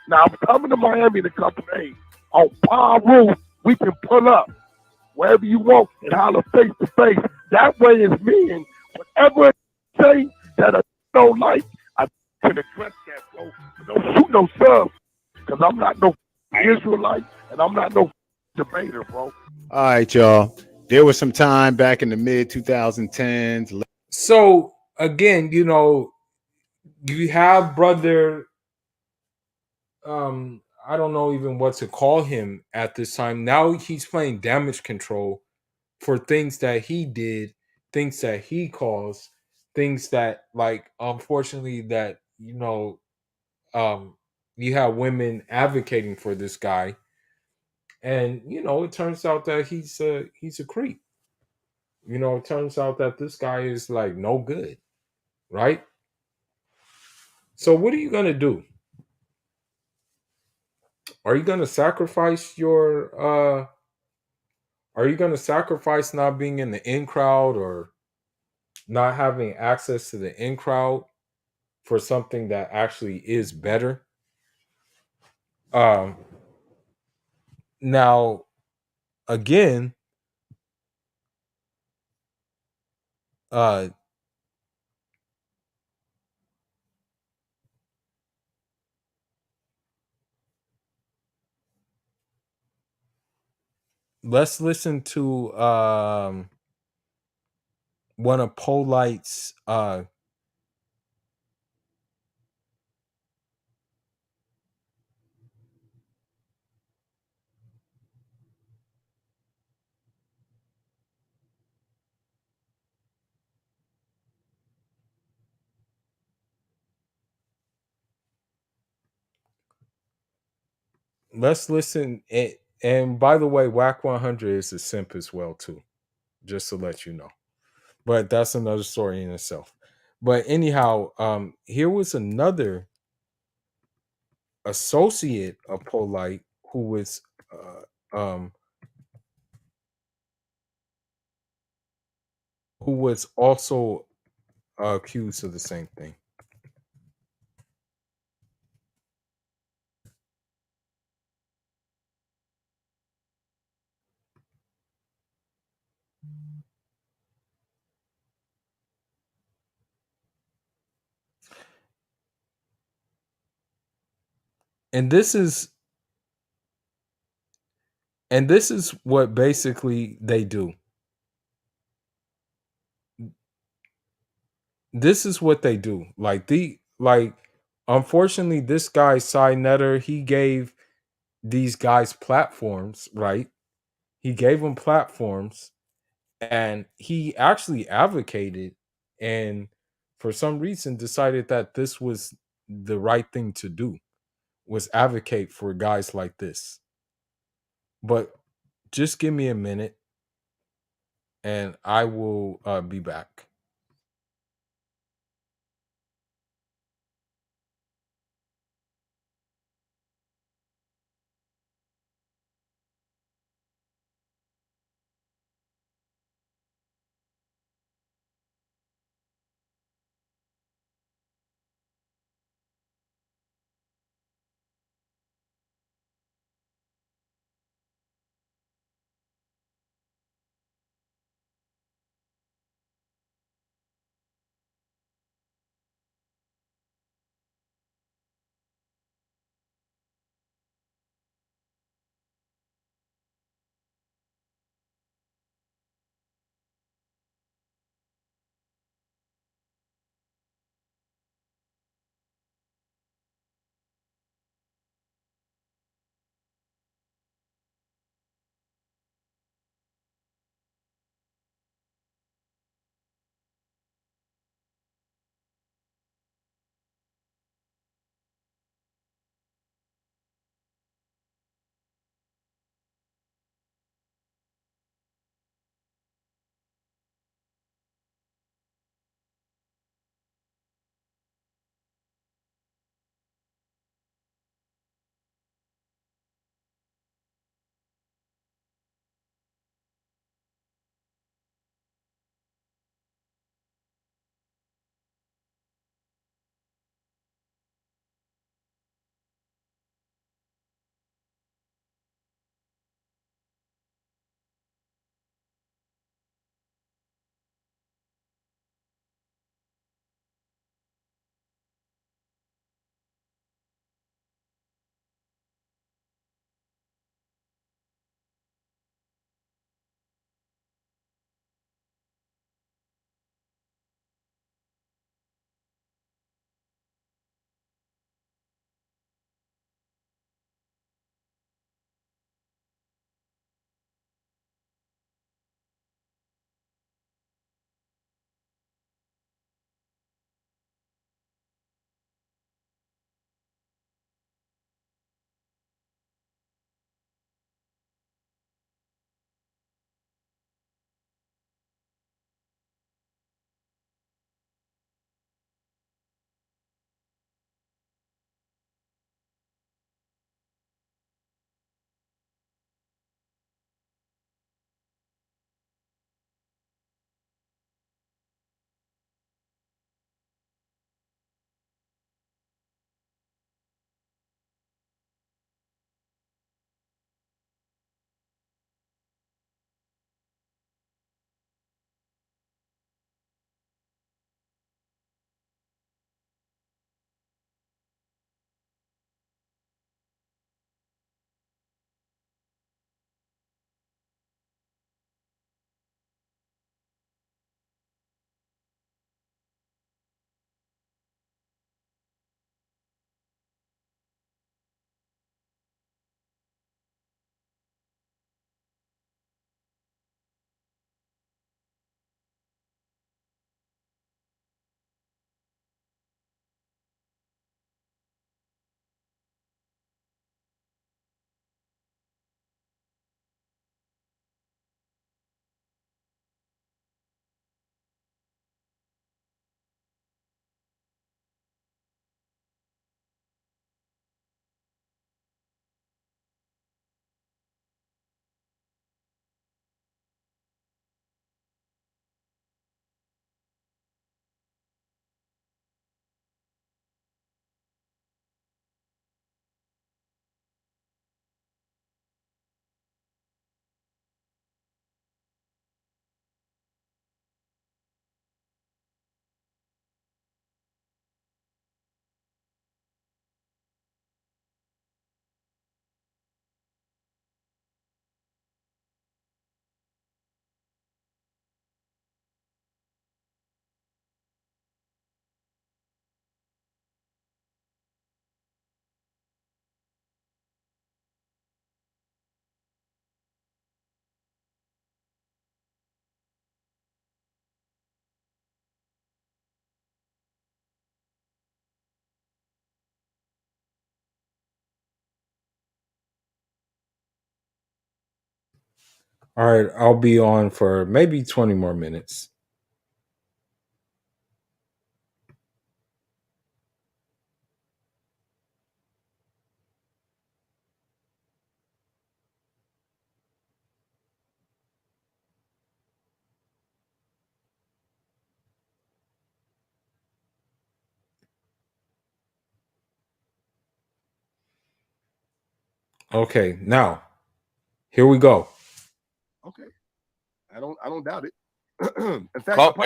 Now, I'm coming to Miami in a couple days. On Paru, we can pull up wherever you want and holler face to face. That way it's me and whatever I say that I don't like, I can address that, bro. Don't shoot no subs because I'm not no Israelite and I'm not no debater, bro. All right, y'all. There was some time back in the mid 2010s. So again, you know, you have brother, I don't know even what to call him at this time. Now he's playing damage control for things that he did, things that he caused, things that, like, unfortunately, that, you know, you have women advocating for this guy, and you know, it turns out that he's a creep. You know, it turns out that this guy is like no good, right? So what are you gonna do? Are you gonna sacrifice your are you gonna sacrifice not being in the in crowd or not having access to the in crowd for something that actually is better? Now again, let's listen to one of Polite's let's listen. And by the way, Whack 100 is a simp as well too, just to let you know. But that's another story in itself. But anyhow, here was another associate of Polite who was also accused of the same thing. And this is what basically they do. This is what they do. Unfortunately, this guy Cy Netter, he gave these guys platforms, right? He gave them platforms, and he actually advocated, and for some reason decided that this was the right thing to do, was advocate for guys like this. But just give me a minute and I will be back. All right, I'll be on for maybe 20 more minutes. Okay, now here we go. Okay, I don't doubt it. In fact,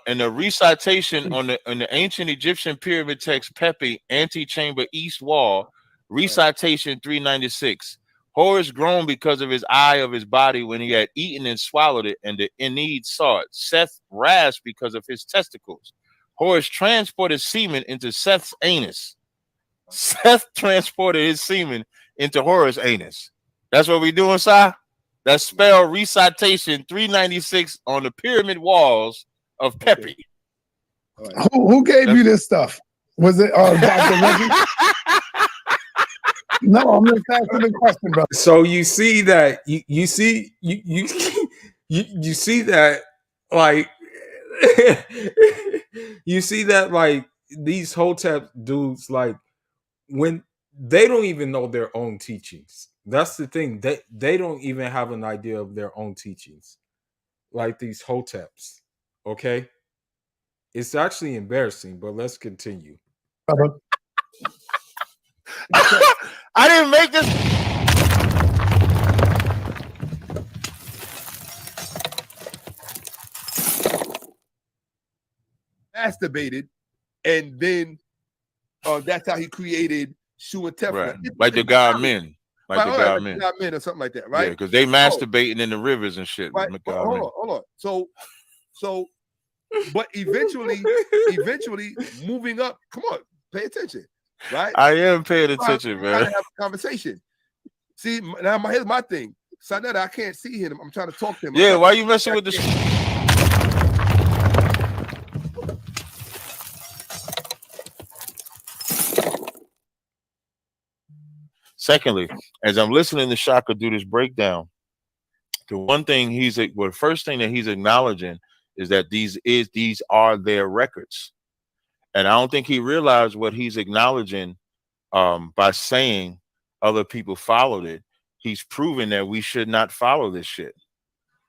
and the recitation on the ancient Egyptian pyramid text Pepi antechamber east wall, recitation 396. Horus groaned because of his eye of his body when he had eaten and swallowed it, and the Ennead saw it. Seth rasped because of his testicles. Horus transported semen into Seth's anus. Seth transported his semen into Horus' anus. That's what we doing, Si? That's spelled recitation 396 on the pyramid walls of Pepi. Who gave you this stuff? Was it Dr. Reggie? No, I'm just asking the question, bro. So you see that you see that like you see that like these Hotep dudes, like when they don't even know their own teachings. That's the thing. They don't even have an idea of their own teachings. Like these Hoteps. Okay? It's actually embarrassing, but let's continue. I didn't make this. Masturbated, and then that's how he created Shu and Tefra. Right. Like the God men. Like the God men. God men or something like that, right? Yeah, because they masturbating in the rivers and shit. Right. Hold on. So, but eventually moving up. Come on, pay attention, right? I am paying attention, man. Gotta have a conversation. See, now here's my thing. Sanetta, I can't see him. I'm trying to talk to him. Yeah, why you messing with the? Secondly, as I'm listening to Shaka do this breakdown, the one thing first thing that he's acknowledging is that these are their records, and I don't think he realized what he's acknowledging by saying other people followed it. He's proving that we should not follow this shit.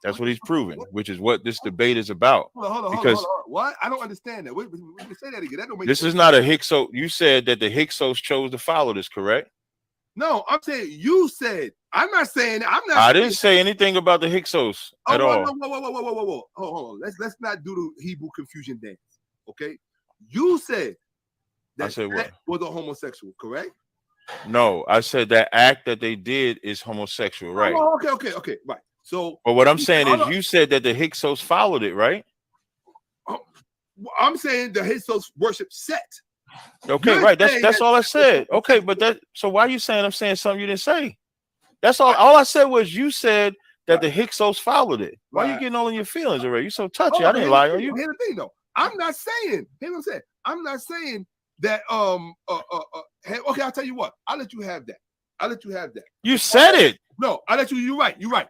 That's what he's proving, which is what this debate is about. Hold on. What? I don't understand that. Wait, say that again. That don't make this sense. is not a Hyksos. You said that the Hyksos chose to follow this, correct? No, I'm saying you said. I'm not saying. I didn't say anything about the Hyksos at all. Whoa. Hold on. Let's not do the Hebrew confusion dance. Okay? You said that I said what? Was a homosexual, correct? No, I said that act that they did is homosexual, right? Oh, okay, right. So, but what I'm saying is, you said that the Hyksos followed it, right? I'm saying the Hyksos worship Set. Okay, You're right. That's all I said. Okay, but so why are you saying I'm saying something you didn't say? That's all. All I said was you said that the Hyksos followed it. Why are you getting all in your feelings already? You so touchy. I didn't lie on you. Here's the thing, though. I'm not saying. Here's what I'm saying. I'm not saying that. Okay, I'll tell you what. I'll let you have that. You said it. No, I'll let you. You're right. Right,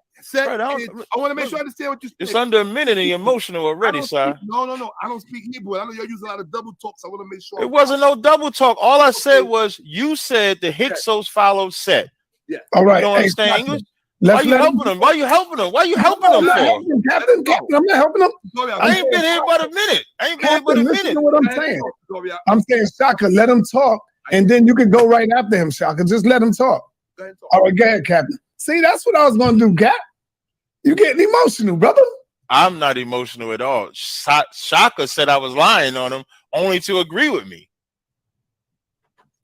I want to make sure I understand what you said. It's under a minute and you're emotional already, sir. No. I don't speak Hebrew. I know you're using a lot of double talk, so I want to make sure. It wasn't no double talk. All I said was you said the Hyksos followed Set. Yeah. All right. You don't understand English? Why you helping them? Why you helping them for? Captain, I'm not helping them. I ain't been here but a minute. Listen to what I'm saying. I'm saying, Shaka, let him talk, and then you can go right after him, Shaka. Just let him talk. All right, go ahead, Captain. See, that's what I was going to do, Cap. You getting emotional, brother. I'm not emotional at all. Shaka said I was lying on him only to agree with me.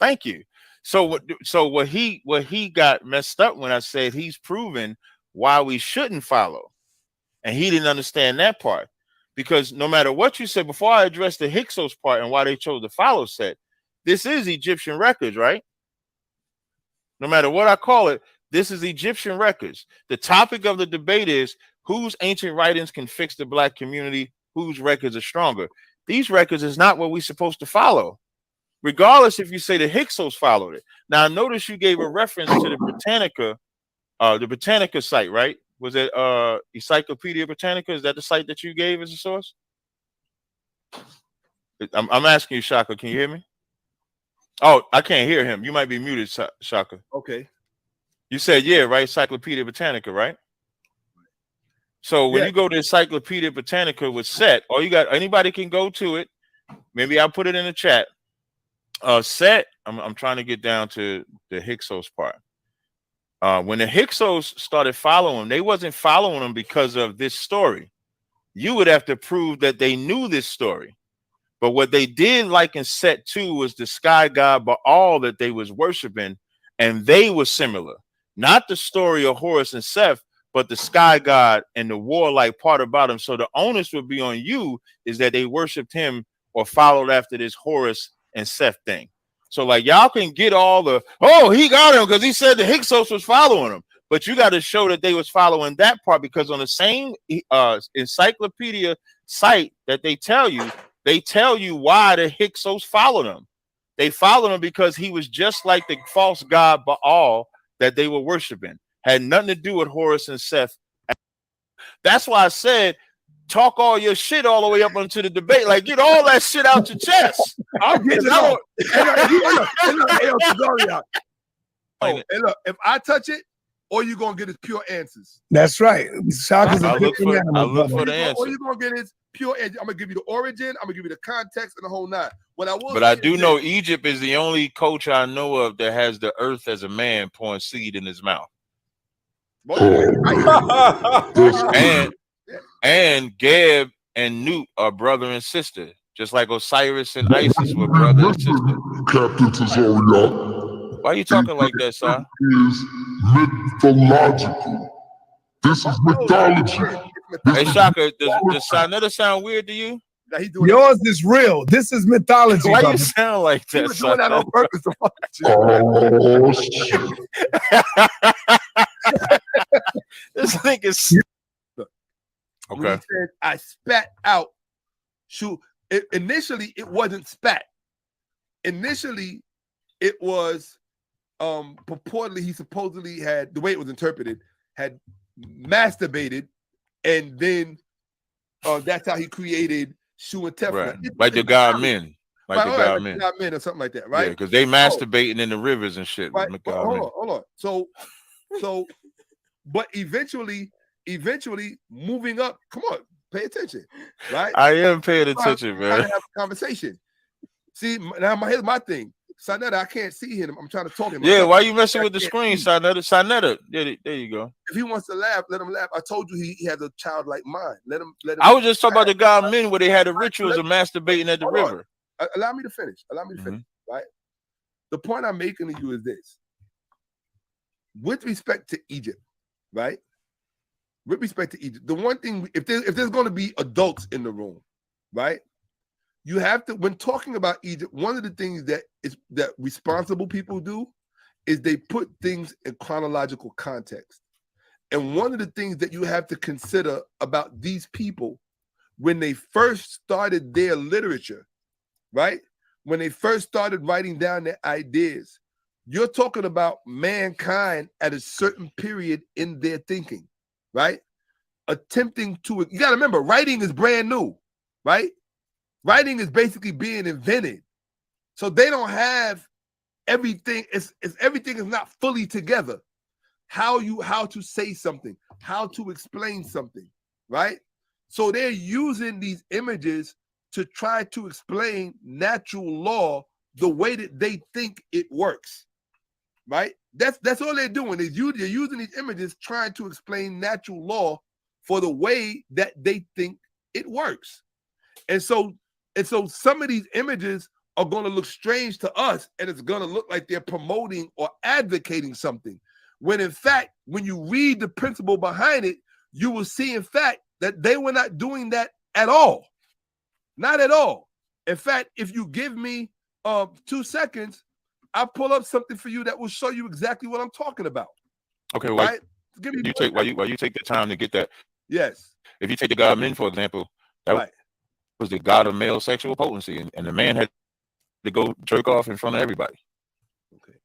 Thank you. So what he got messed up when I said he's proven why we shouldn't follow, and he didn't understand that part, because no matter what you said before I addressed the Hyksos part and why they chose to follow Set, this is Egyptian records, right? No matter what I call it, this is Egyptian records. The topic of the debate is whose ancient writings can fix the Black community, whose records are stronger. These records is not what we're supposed to follow, regardless if you say the Hyksos followed it. Now, notice you gave a reference to the Britannica site, right? Was it Encyclopedia Britannica? Is that the site that you gave as a source? I'm asking you, Shaka. Can you hear me? Oh, I can't hear him. You might be muted, Shaka. Okay. You said, yeah, right? Encyclopedia Britannica, right? So when you go to Encyclopedia Britannica with Set, all you got, anybody can go to it. Maybe I'll put it in the chat. Set, I'm trying to get down to the Hyksos part. When the Hyksos started following him, they wasn't following him because of this story. You would have to prove that they knew this story. But what they did, like in Set 2, was the sky god Baal that they was worshiping, and they were similar. Not the story of Horus and Seth, but the sky god and the warlike part about him. So the onus would be on you is that they worshipped him or followed after this Horus and Seth thing. So like y'all can get all the, oh, he got him because he said the Hyksos was following him. But you got to show that they was following that part, because on the same encyclopedia site that they tell you why the Hyksos followed him. They followed him because he was just like the false god Baal that they were worshiping. Had nothing to do with Horus and Seth. That's why I said, talk all your shit all the way up onto the debate. Like, get all that shit out your chest. I'm getting it out. Hey, look, if I touch it, all you're going to get is pure answers. That's right. Shaka's I look for the answer. All you're going to get is pure answers. I'm going to give you the origin. I'm going to give you the context and the whole nine. But I do know Egypt is the only culture I know of that has the earth as a man pouring seed in his mouth. And Geb and Nut are brother and sister, just like Osiris and Isis were brother and sister. Captain Cesario. Why are you talking like that, sir? Is mythological. This is mythology. Hey, Shaka, does Sarnetta sound weird to you? Yours is real. This is mythology. Why you sound like that? was doing that on purpose. Oh, shit. This nigga's okay. When he said, I spat out. Initially, it wasn't spat. Initially, it was purportedly, he supposedly had, the way it was interpreted, had masturbated, and then that's how he created Shu and Tefra. Right. Like the God men. Like the God men. God men or something like that, right? Yeah, because they masturbating in the rivers and shit. Right. Hold on. So, but eventually moving up, come on, pay attention, right? I am paying attention, man. Have a conversation. See, now here's my thing. Sanetta, I can't see him. I'm trying to talk him. Yeah, why you messing with the screen, Sanetta? Sanetta, there you go. If he wants to laugh, let him laugh. I told you he has a childlike mind. Let him. I was just talking about the God men where they had the rituals of masturbating at the river. Allow me to finish. Right? The point I'm making to you is this. With respect to Egypt, right? With respect to Egypt, the one thing, if there's going to be adults in the room, right? You have to, when talking about Egypt, one of the things that responsible people do is they put things in chronological context. And one of the things that you have to consider about these people, when they first started their literature, right? When they first started writing down their ideas, you're talking about mankind at a certain period in their thinking, right? Attempting to, you got to remember, writing is brand new, right? Writing is basically being invented. So they don't have everything. Everything is not fully together. How to say something, how to explain something, right? So they're using these images to try to explain natural law the way that they think it works, right? That's all they're doing. They're using these images trying to explain natural law for the way that they think it works. And so some of these images are going to look strange to us, and it's going to look like they're promoting or advocating something. When in fact, when you read the principle behind it, you will see in fact that they were not doing that at all. Not at all. In fact, if you give me 2 seconds, I'll pull up something for you that will show you exactly what I'm talking about. Okay, right? While you take the time to get that. Yes. If you take the God men, for example, that was the god of male sexual potency, and the man had to go jerk off in front of everybody. Okay.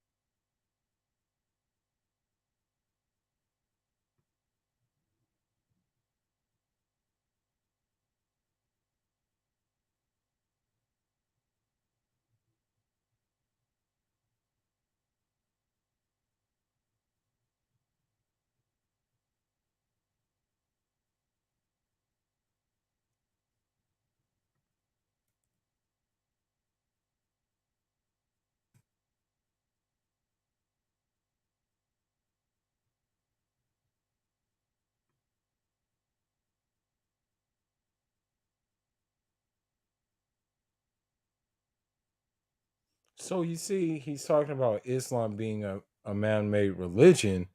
So you see, he's talking about Islam being a man-made religion,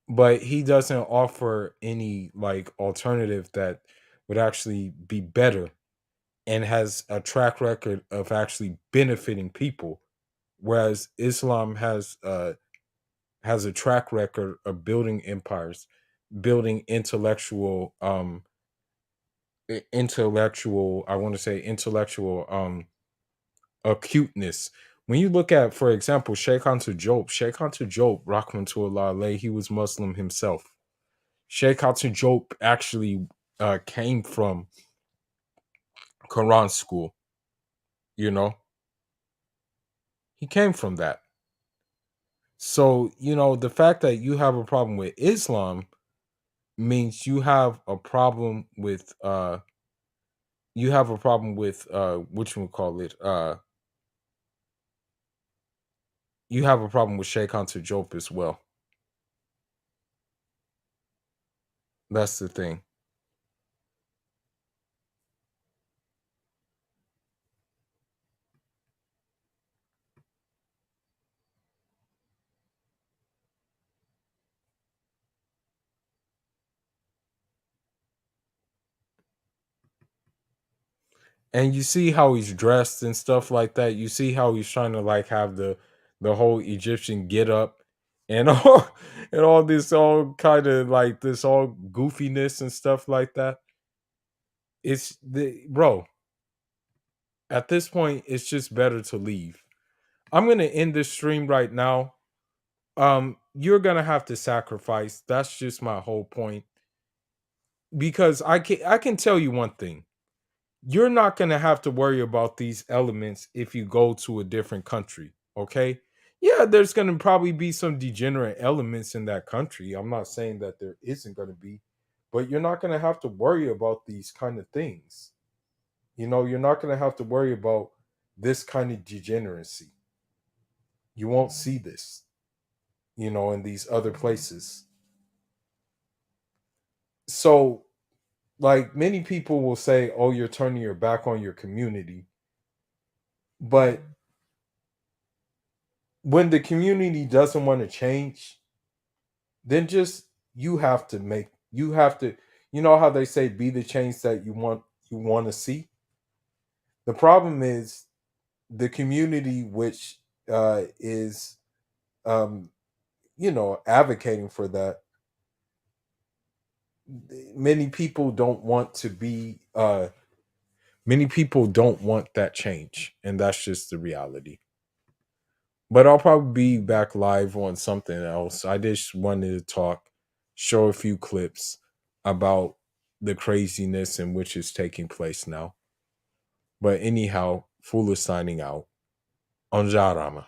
but he doesn't offer any like alternative that would actually be better and has a track record of actually benefiting people, whereas Islam has a track record of building empires, building intellectual, I want to say intellectual acuteness. When you look at, for example, Sheikh Anta Diop, rahmatullah alayhi, he was Muslim himself. Sheikh Anta Diop actually came from Quran school. You know, he came from that. So, the fact that you have a problem with Islam means you have a problem with what you would call it, you have a problem with Sheikh Anta Diop as well. That's the thing. And you see how he's dressed and stuff like that. You see how he's trying to like have the whole Egyptian get up and all this all kind of like this all goofiness and stuff like that. It's bro. At this point, it's just better to leave. I'm gonna end this stream right now. You're gonna have to sacrifice. That's just my whole point. Because I can tell you one thing. You're not going to have to worry about these elements if you go to a different country, okay? Yeah, there's going to probably be some degenerate elements in that country. I'm not saying that there isn't going to be, but you're not going to have to worry about these kind of things. You're not going to have to worry about this kind of degeneracy. You won't see this, in these other places. So, like many people will say, oh, you're turning your back on your community. But when the community doesn't want to change, then just you have to, how they say, be the change that you want to see. The problem is the community which is advocating for that. Many people don't want that change, and that's just the reality. But I'll probably be back live on something else. I just wanted to show a few clips about the craziness in which is taking place now. But anyhow, Fool is signing out. On Jarama.